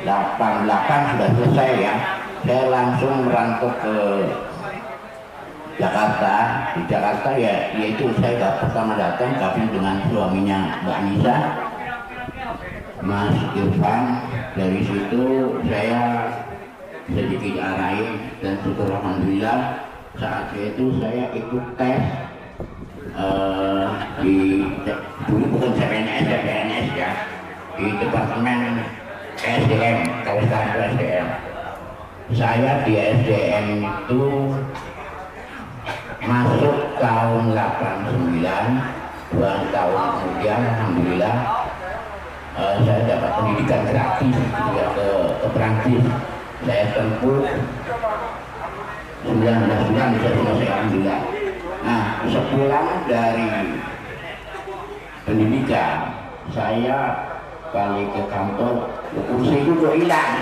88 sudah selesai ya. Saya langsung merantau ke Jakarta. Di Jakarta ya, yaitu saya pertama datang gabung dengan suaminya Mbak Nisa, Mas Irfan. Dari situ saya sedikit arahin dan syukur alhamdulillah saat itu saya ikut tes di dulu bukan CPNS ya, di Departemen SDM. Kalau sekarang itu SDM, saya di SDM itu masuk tahun 89, 2 tahun kemudian alhamdulillah saya dapat pendidikan gratis ya, ke Perancis. Saya tempuh 19 bulan bisa selesai alhamdulillah. Nah, sepulang dari pendidikan saya balik ke kantor, kursi itu kok hilang,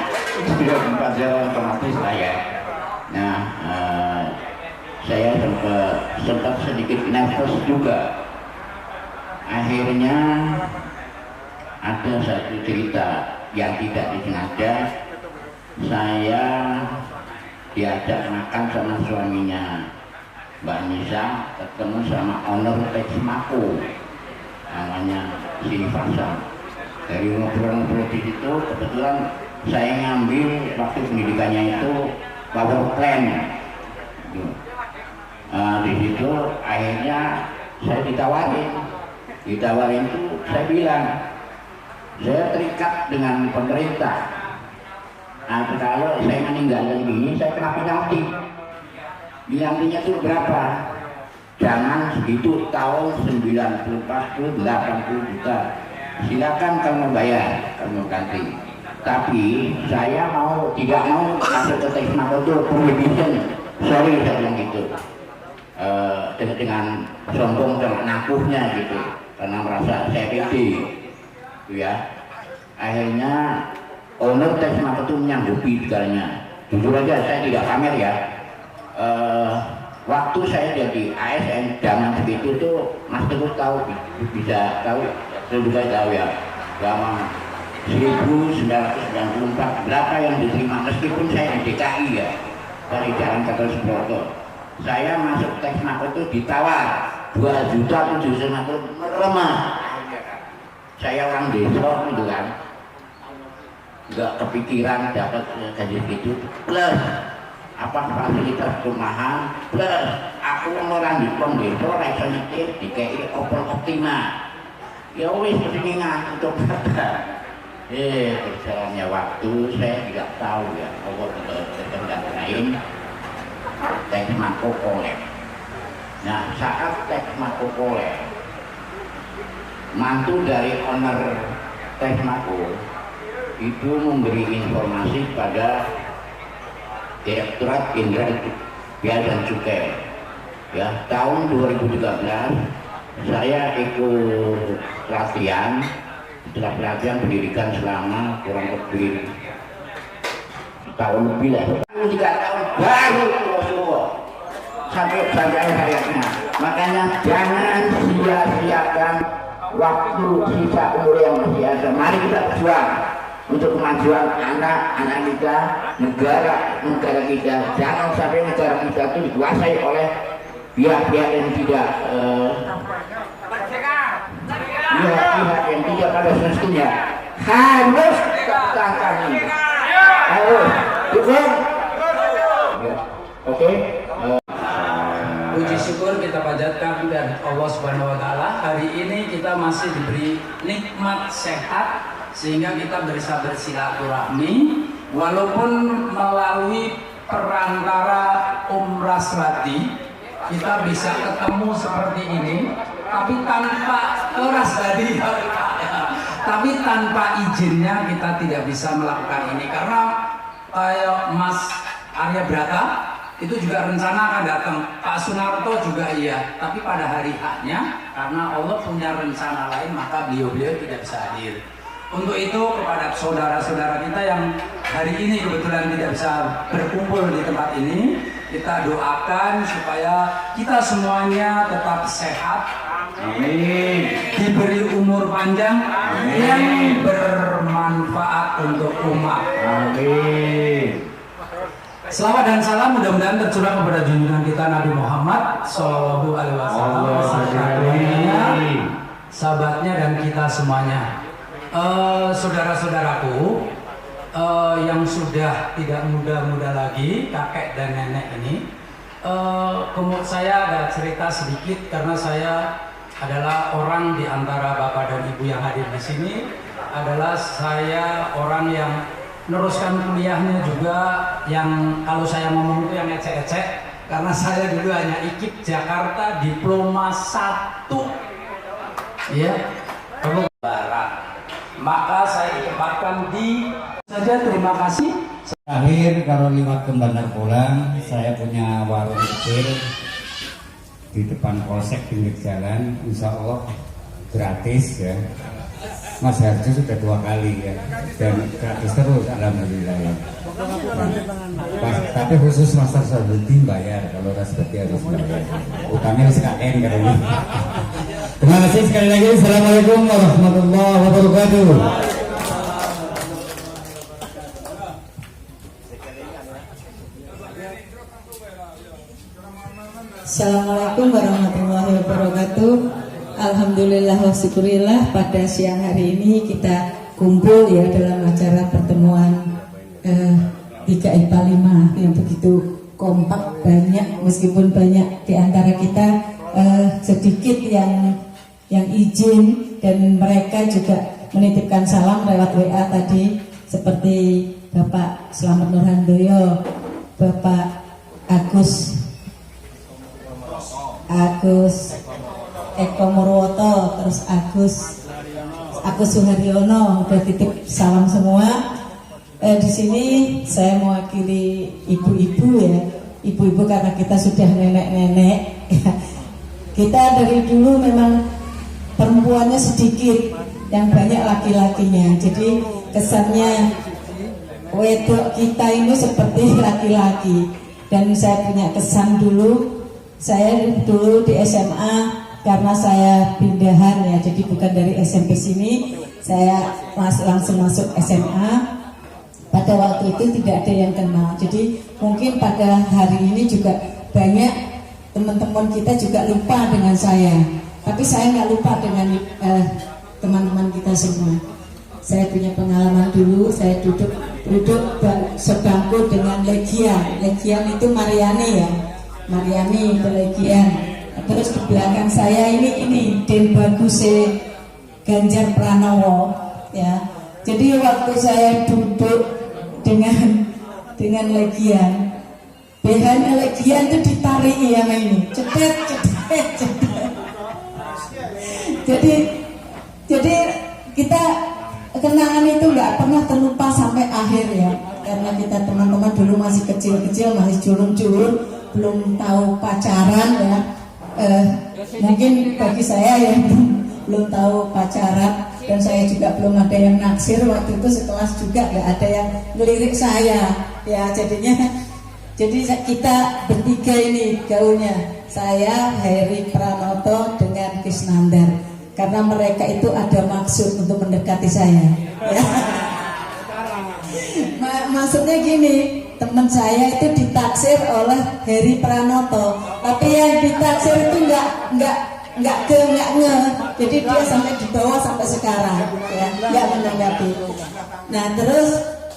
sudah dibaca otomatis saya. Nah, saya sempat sedikit nervous juga. Akhirnya ada satu cerita yang tidak disengaja, saya diajak makan sama suaminya Mbak Nisa, ketemu sama owner Texmaco namanya Sinivasa. Dari ngobrol-ngobrol di situ kebetulan saya ngambil waktu pendidikannya itu power plant. Di situ akhirnya saya ditawarin tuh saya bilang saya terikat dengan pemerintah. Nah, kalau saya meninggalkan ini saya kena penalti. Penaltinya itu berapa? Jangan segitu, tahun 90, 80 juta. Silakan kamu membayar, kamu ganti. Tapi saya tidak mau masuk ke Texmaco itu prohibition. Sorry saya bilang gitu. Dengan sombong dan nakuhnya gitu, karena merasa saya pede. Ya, akhirnya owner Texmaco itu menyanggupi segalanya. Jujur aja saya tidak pamer ya. Waktu saya jadi ASN zaman segitu tuh Mas Teguh tahu, bisa tahu, saya juga tahu ya. Zaman 1994 berapa yang diterima, meskipun saya di DKI ya, dari Jalan Gatot Subroto. Saya masuk Texmaco itu ditawar 2.700.000 meremah. Saya orang desa gitu kan, nggak kepikiran dapat gaji gitu, plus apa fasilitas rumahan, plus aku orang di desa rasa nyetir di KI Opel Optima. Ya wis kesini ngantuk berjalannya waktu saya tidak tahu ya, Allah terkendakin Texmaco kolek. Nah, saat Texmaco kolek, mantu dari owner Texmaco itu memberi informasi pada Direktorat Jenderal Bea dan Cukai. Ya, tahun 2013 saya ikut pelatihan. Setelah pelatihan pendidikan selama kurang lebih tahun lebih lah, 3 tahun baru Rasulullah sampai hayatnya. Makanya jangan sia-siakan waktu sisa umur yang masih ada. Mari kita berjuang untuk kemajuan anak-anak kita, negara kita. Jangan sampai negara kita itu dikuasai oleh pihak-pihak yang tidak pihak yang tidak pada semestinya. Harus tangkap ini. Harus. Dukung. Oke. Puji syukur kita panjatkan dari Allah Subhanahu wa taala. Hari ini kita masih diberi nikmat sehat sehingga kita bisa bersilaturahmi walaupun melalui perantara Raswati kita bisa ketemu seperti ini, tapi tanpa Raswati tapi tanpa izinnya kita tidak bisa melakukan ini, karena kayak Mas Arya Brata itu juga rencana akan datang, Pak Sunarto juga iya, tapi pada hari haknya karena Allah punya rencana lain maka beliau-beliau tidak bisa hadir. Untuk itu kepada saudara-saudara kita yang hari ini kebetulan tidak bisa berkumpul di tempat ini, kita doakan supaya kita semuanya tetap sehat, amin, diberi umur panjang, yang bermanfaat untuk umat, amin. Selawat dan salam mudah-mudahan tercurah kepada junjungan kita Nabi Muhammad Sallallahu Alaihi Wasallam, sahabatnya dan kita semuanya. Saudara-saudaraku yang sudah tidak muda-muda lagi, kakek dan nenek ini, saya ada cerita sedikit karena saya adalah orang di antara bapak dan ibu yang hadir di sini. Adalah saya orang yang meneruskan kuliahnya juga, yang kalau saya ngomong itu yang ecek-ecek, karena saya dulu hanya IKIP Jakarta diploma 1 ya, Barat. Maka saya ditempatkan di saja. Terima kasih. Terakhir kalau lewat ke Bandar pulang, saya punya warung kecil di depan polsek pinggir jalan, insya Allah gratis ya. Mas Harjo sudah 2 kali ya, dan gratis terus alhamdulillah ya. Tapi khusus Master Sabudin bayar, kalau Rasbati harus bayar. Utangnya SKN katanya. Terima kasih sekali lagi. Assalamualaikum warahmatullahi wabarakatuh. Assalamualaikum warahmatullahi wabarakatuh. Alhamdulillah wa syukurillah, pada siang hari ini kita kumpul ya dalam acara pertemuan 3 IPA 5 yang begitu kompak, banyak, meskipun banyak di antara kita sedikit yang izin, dan mereka juga menitipkan salam lewat WA tadi, seperti Bapak Slamet Nurhandoyo, Bapak Agus Eko Murwoto, terus Agus Suharyono, udah titip salam semua. Di sini saya mewakili ibu-ibu ya, ibu-ibu karena kita sudah nenek-nenek. Kita dari dulu memang perempuannya sedikit, yang banyak laki-lakinya. Jadi kesannya wedok kita ini seperti laki-laki. Dan saya punya kesan dulu, saya dulu di SMA, karena saya pindahan ya, jadi bukan dari SMP sini, saya langsung masuk SMA. Pada waktu itu tidak ada yang kenal, jadi mungkin pada hari ini juga banyak teman-teman kita juga lupa dengan saya, tapi saya nggak lupa dengan teman-teman kita semua. Saya punya pengalaman dulu, saya duduk sebangku dengan Legian itu Mariani ya, Mariani Legian. Terus di belakang saya ini Den Baguse Ganjar Pranowo ya. Jadi waktu saya duduk dengan Legian, BH Legian itu ditarik yang ini, cetet. Jadi kita kenangan itu nggak pernah terlupa sampai akhir ya, karena kita teman-teman dulu masih kecil-kecil, masih culun-culun, belum tahu pacaran ya. Mungkin bagi saya yang belum tahu pacaran, dan saya juga belum ada yang naksir waktu itu, sekelas juga nggak ada yang ngelirik saya ya. Jadi kita bertiga ini gaulnya, saya, Heri Pranoto dengan Kisnandar, karena mereka itu ada maksud untuk mendekati saya ya. Maksudnya gini, teman saya itu ditaksir oleh Heri Pranoto, tapi yang ditaksir itu nggak nge, jadi dia sampai di bawah sampai sekarang ya, nggak menanggapi. Nah terus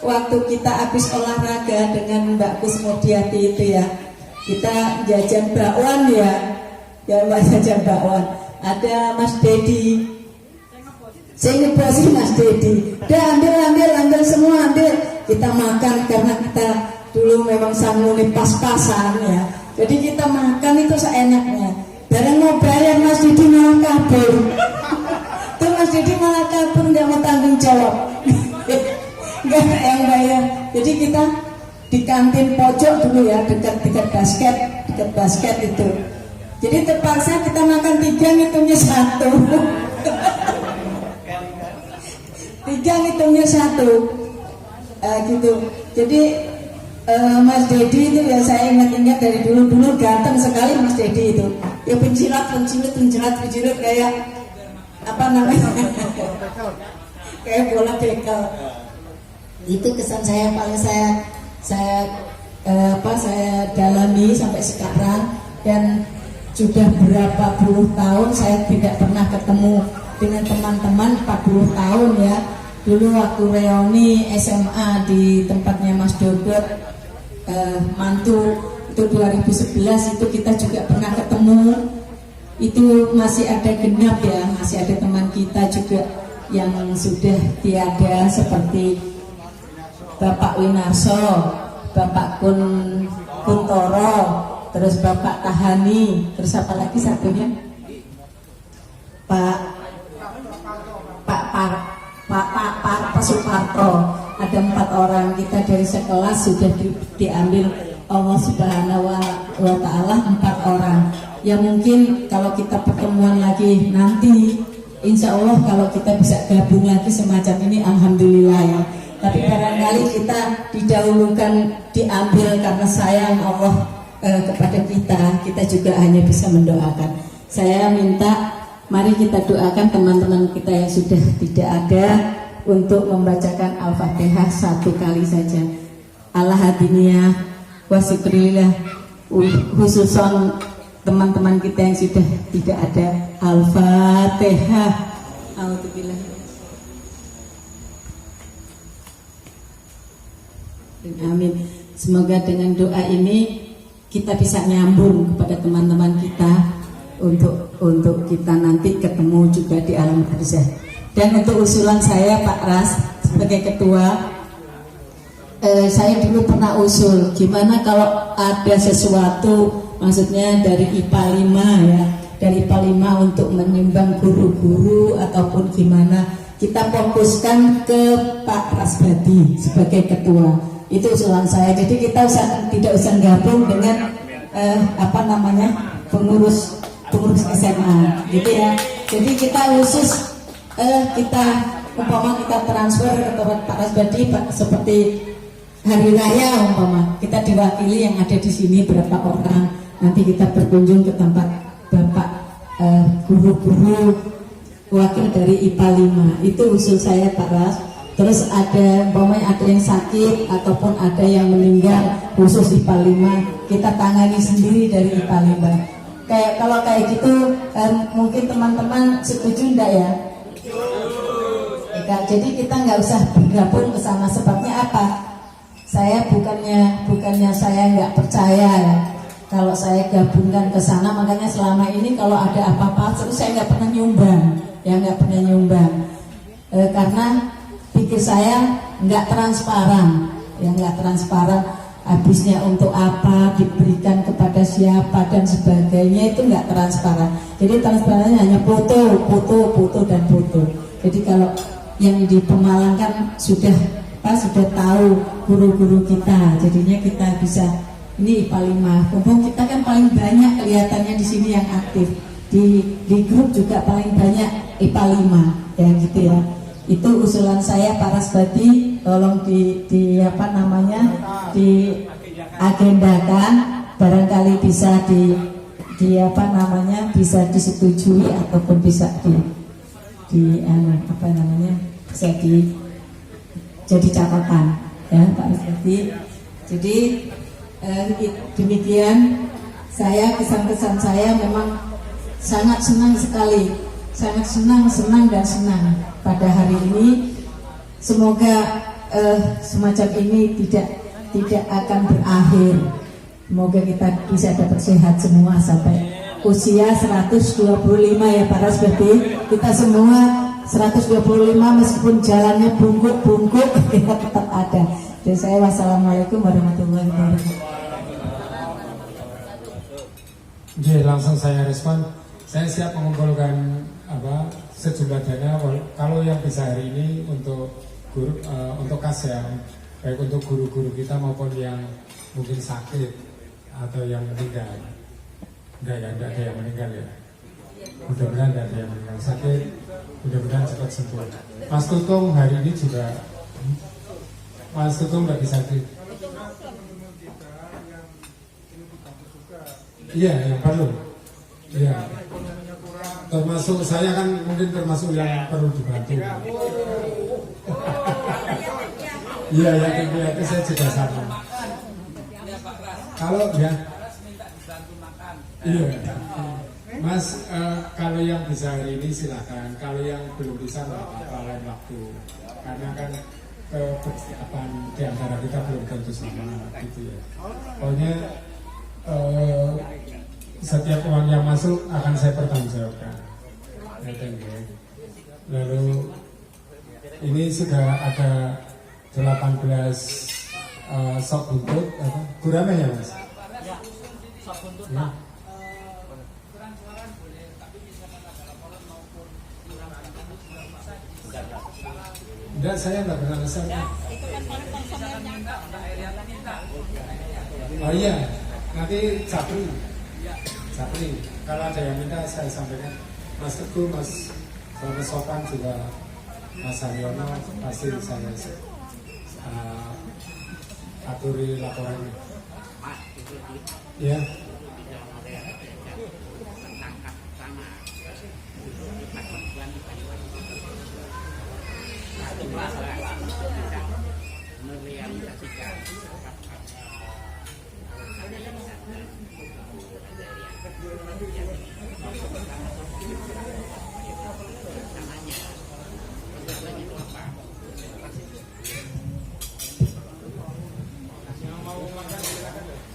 waktu kita habis olahraga dengan Mbak Kusmodiati itu ya, kita jajan bakwan ya Mbak, jajan bakwan. Ada Mas Dedi, saya ngebosin Mas Dedi, udah ambil semua, ambil, kita makan karena kita dulu dulu memang sanggulnya pas-pasan ya. Jadi kita makan itu seenaknya. Bareng mau bayar Mas Didi malah kabur. Tuh Mas Didi malah kabur, nggak mau tanggung jawab. Nggak ada yang bayar. Jadi kita di kantin pojok dulu ya, dekat basket itu. Jadi terpaksa kita makan 3, ngitungnya 1. 3 ngitungnya 1. Gitu. Jadi Mas Dedi itu ya saya ingat dari dulu ganteng sekali Mas Dedi itu. Ya penjilat kayak apa namanya? Kayak bola bekel. Itu kesan saya paling saya dalami sampai sekarang, dan sudah berapa puluh tahun saya tidak pernah ketemu dengan teman-teman 40 tahun ya. Dulu waktu reuni SMA di tempatnya Mas Dodot mantu itu 2011 itu kita juga pernah ketemu. Itu masih ada genap ya, masih ada teman kita juga yang sudah tiada seperti Bapak Winarso, Bapak Kuntoro, terus Bapak Tahani, terus apa lagi satunya? Pak Suparto. Ada 4 orang kita dari sekelas sudah diambil Allah Subhanahu wa Ta'ala 4 orang. Ya mungkin kalau kita pertemuan lagi nanti, insya Allah kalau kita bisa gabung lagi semacam ini, alhamdulillah ya. Tapi barangkali kita didahulukan diambil karena sayang Allah kepada kita juga hanya bisa mendoakan. Saya minta mari kita doakan teman-teman kita yang sudah tidak ada untuk membacakan Al-Fatihah 1 kali saja. Al-Hadiniyah wa syukrillah, khususon teman-teman kita yang sudah tidak ada. Al-Fatihah. Alhamdulillah. Amin. Semoga dengan doa ini kita bisa nyambung kepada teman-teman kita untuk kita nanti ketemu juga di alam barzah. Dan untuk usulan saya Pak Ras sebagai ketua, saya dulu pernah usul gimana kalau ada sesuatu, maksudnya dari IPA 5 ya, dari IPA 5 untuk menyumbang guru-guru ataupun gimana, kita fokuskan ke Pak Rasbadi sebagai ketua. Itu usulan saya. Jadi kita tidak usah gabung dengan pengurus SMA gitu ya. Jadi kita khusus kita transfer ke Pak Rasbadi seperti hari raya kita diwakili yang ada di sini berapa orang, nanti kita berkunjung ke tempat Bapak guru-guru wakil dari IPA 5. Itu usul saya Pak Ras. Terus ada yang sakit ataupun ada yang meninggal khusus IPA 5, kita tangani sendiri dari IPA 5. Kalau kayak gitu mungkin teman-teman setuju enggak ya? Jadi kita nggak usah bergabung ke sana. Sebabnya apa? Saya bukannya saya nggak percaya ya. Kalau saya gabungkan ke sana, makanya selama ini kalau ada apa-apa terus saya nggak pernah nyumbang, karena pikir saya nggak transparan. Habisnya untuk apa, diberikan kepada siapa dan sebagainya, itu nggak transparan. Jadi transparannya hanya foto. Jadi kalau yang di Pemalang kan sudah tahu guru-guru kita, jadinya kita bisa ini IPA 5. Mumpung kita kan paling banyak kelihatannya di sini yang aktif, di grup juga paling banyak IPA 5 ya gitu ya. Itu usulan saya Pak Rasbadi, tolong diagendakan, barangkali bisa bisa disetujui ataupun bisa bisa jadi catatan ya Pak Rasbadi. Jadi demikian kesan-kesan saya memang sangat senang sekali, sangat senang pada hari ini. Semoga semacam ini tidak akan berakhir. Semoga kita bisa dapat sehat semua sampai usia 125 ya Pak Rasbadi. Kita semua 125 meskipun jalannya bungkuk kita tetap ada. Jadi saya wassalamualaikum warahmatullahi wabarakatuh. Oke, langsung saya respon. Saya siap mengumpulkan sejumlah dana kalau yang bisa hari ini untuk guru, untuk kas yang baik untuk guru-guru kita maupun yang mungkin sakit atau yang meninggal. Enggak ada yang meninggal ya. Mudah-mudahan tidak ada yang meninggal sakit. Mudah-mudahan cepat sembuh. Mas Tutung hari ini juga. Mas Tutung lagi sakit. Iya, yang perlu. Iya. Termasuk saya kan mungkin termasuk yang perlu dibantu. Iya, yang itu saya juga sama. Kalau ya, iya, Mas, kalau yang bisa hari ini silakan. Kalau yang belum bisa nggak apa-apa lain waktu. Karena kan kebersiapan di antara kita belum tentu sama, gitu ya. Pokoknya setiap uang yang masuk akan saya pertanggungjawabkan. Lalu ini sudah ada 18 sok buntut gurame ya Mas? Ya. Enggak, saya enggak pernah pesan. Oh iya, nanti Sapri. Kalau ada yang minta saya sampaikan. Mas Teguh, Mas Sopan juga, Mas Haryono pasti saya aturi laporannya. Ya.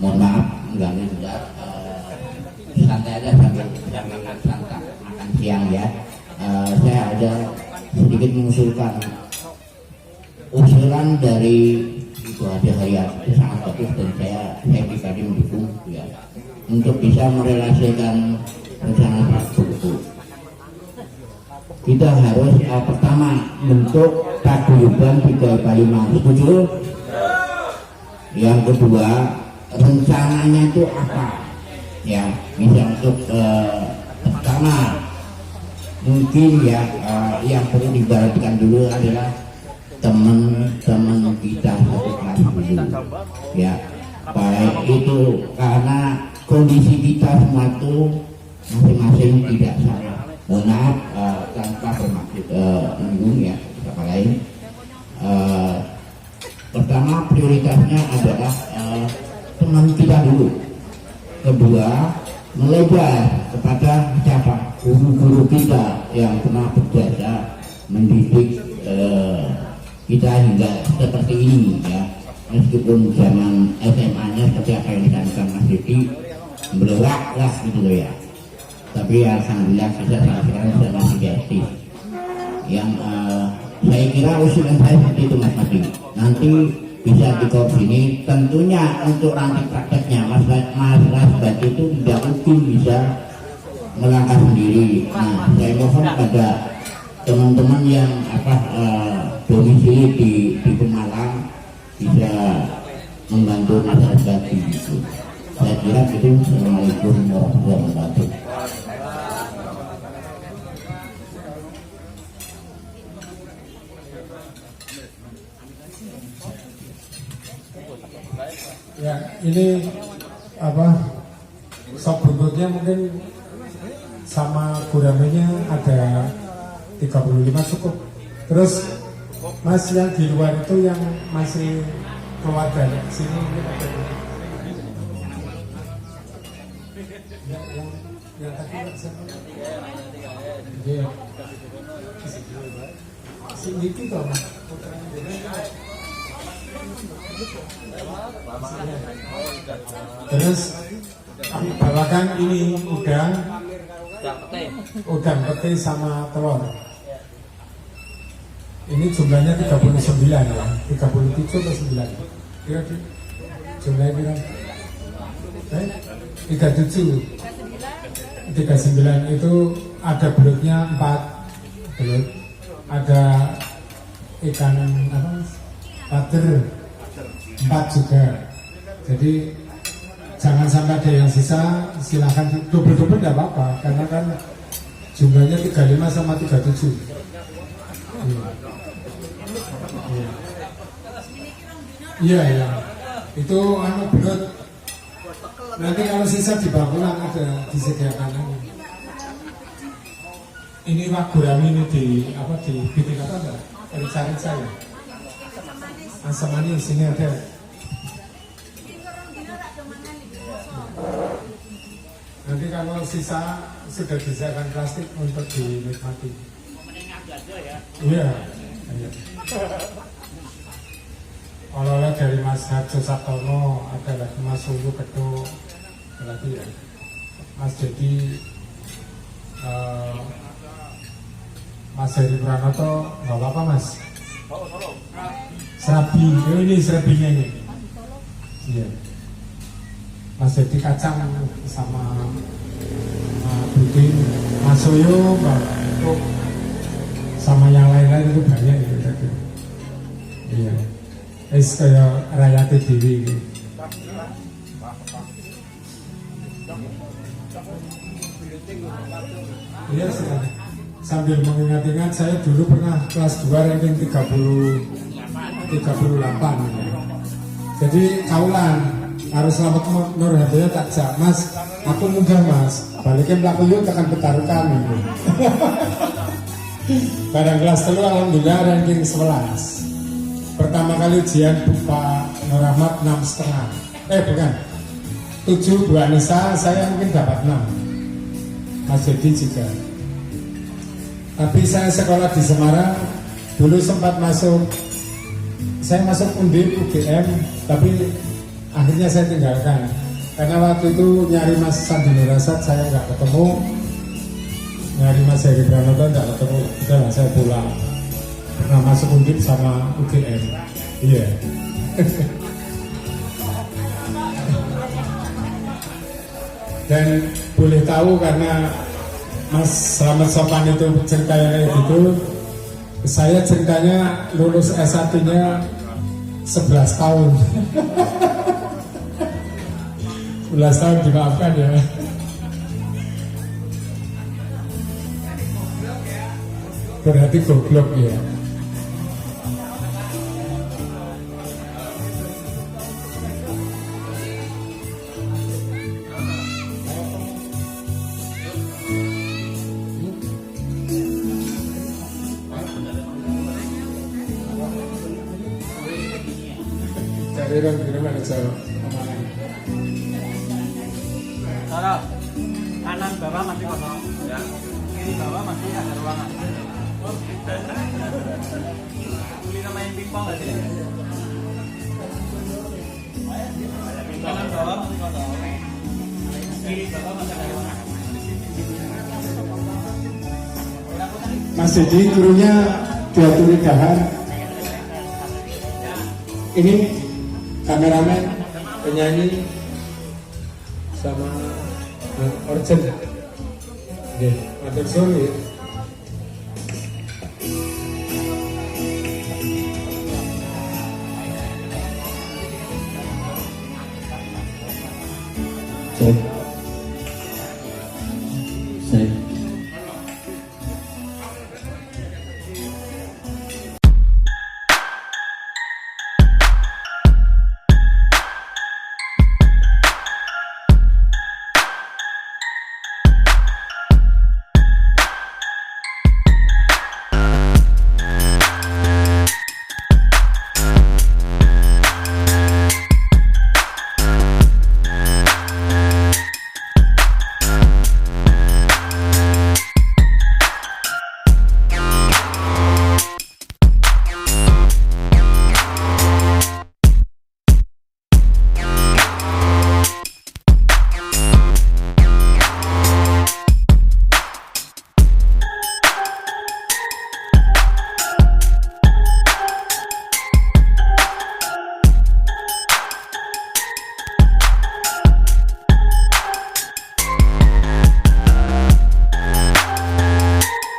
Mohon maaf mengganggu juga, santai aja sambil makan siang ya. Saya ada sedikit mengusulkan usulan dari Ibu Ade Hayat, itu sangat bagus dan saya pribadi mendukung ya, untuk bisa merelasikan rencana Prabowo. Kita harus pertama bentuk paguyuban 3/5, setuju? Yang kedua, rencananya itu apa ya, bisa untuk pertama mungkin ya yang perlu diperhatikan dulu adalah teman-teman kita satu kelas dulu ya, baik itu karena kondisi kita semua itu masing-masing tidak sama. Mohon maaf tanpa bermaksud menyinggung ya siapa lain. Pertama prioritasnya adalah teman kita dulu. Kedua, melebar kepada siapa? Guru-guru kita yang pernah berjasa mendidik kita hingga seperti ini ya. Meskipun zaman SMA-nya seperti apa yang disampaikan Mas Didi, melelak lah gitu loh ya. Tapi alhamdulillah kita sekarang sudah masih aktif. Yang saya kira usulan saya seperti itu Mas Madi. Nanti bisa dikoordinir tentunya untuk nanti prakteknya Mas Rasbat itu tidak mungkin bisa melangkah sendiri. Nah, saya mohon pada teman-teman yang domisili di Pemalang bisa membantu Mas Rasbat itu. Saya kira itu. Assalamualaikum warahmatullahi wabarakatuh. Ya, ini sop buntutnya mungkin sama guramenya ada 35 cukup. Terus Mas yang di luar itu yang masih keluarga sini mungkin ada yang tadi ya, si Niki toh Mas. Terus bawakan ini udang pete sama telur. ini jumlahnya 39 ya, 37 atau 9 kira-kira jumlahnya kira 39 itu ada belutnya 4 belut, ada ikan apa pater 4 juga. Jadi jangan sampai ada yang sisa, silahkan double-double tidak apa-apa karena kan jumlahnya 35 sama 37. Iya ya, itu belut. Nanti kalau sisa dibangunan ada disediakan lagi. Ini Wak Gurami ini di bitik apa enggak? Cari saya. Asam manis sini ada. Nanti kalau sisa sudah disediakan plastik untuk dinikmati. Iya. Oleh dari Mas Harjo Sabtono, ada lagi Mas Sulu Kedo, lagi ya. Mas Dedi, Mas Heri Pranoto, nggak apa-apa Mas. Serabi, ini serabinya ini. Iya. Mas Dedi Kacang sama Budin, Mas Soyo, Mbak Tuk, sama yang lain-lain itu banyak itu tadi. Iya. Kayak Rayati Dewi gitu. Iya sekali. Sambil mengingat-ingat saya dulu pernah kelas 2 ranking 38 ya. Jadi kaulan harus selamat Nur Hadiah tak jak Mas, aku munggah Mas, balikin pelaku yuk tekan petarukan gitu. Pada kelas 3 alhamdulillah ranking 11. Pertama kali ujian Pak Nur Ahmad 6,5. Bukan 7 Bu Anissa, saya mungkin dapat 6. Mas Dedi juga. Tapi saya sekolah di Semarang, dulu sempat masuk, saya masuk Undip UGM, tapi akhirnya saya tinggalkan. Karena waktu itu nyari Mas Sandi Nurasad saya nggak ketemu, nyari Mas Heri Pranoto nggak ketemu, udahlah saya pulang. Pernah masuk Undip sama UGM. Iya. Dan boleh tahu karena Mas Slamet Sopan itu ceritanya kayak gitu, saya ceritanya lulus S1-nya 11 tahun. 11 tahun dimaafkan ya. Berarti goblok ya. Sarah, kanan bawah masih kosong, ya. Kiri bawah masih ada ruangan. Beli nama yang pingpong nggak sih? Kanan bawah masih kosong. Kiri bawah masih ada ruangan. Mas Dedi gurunya diaturi dahan. Ini kameramen, penyanyi, sama orjen. Oke, matur suwun ya. Cek.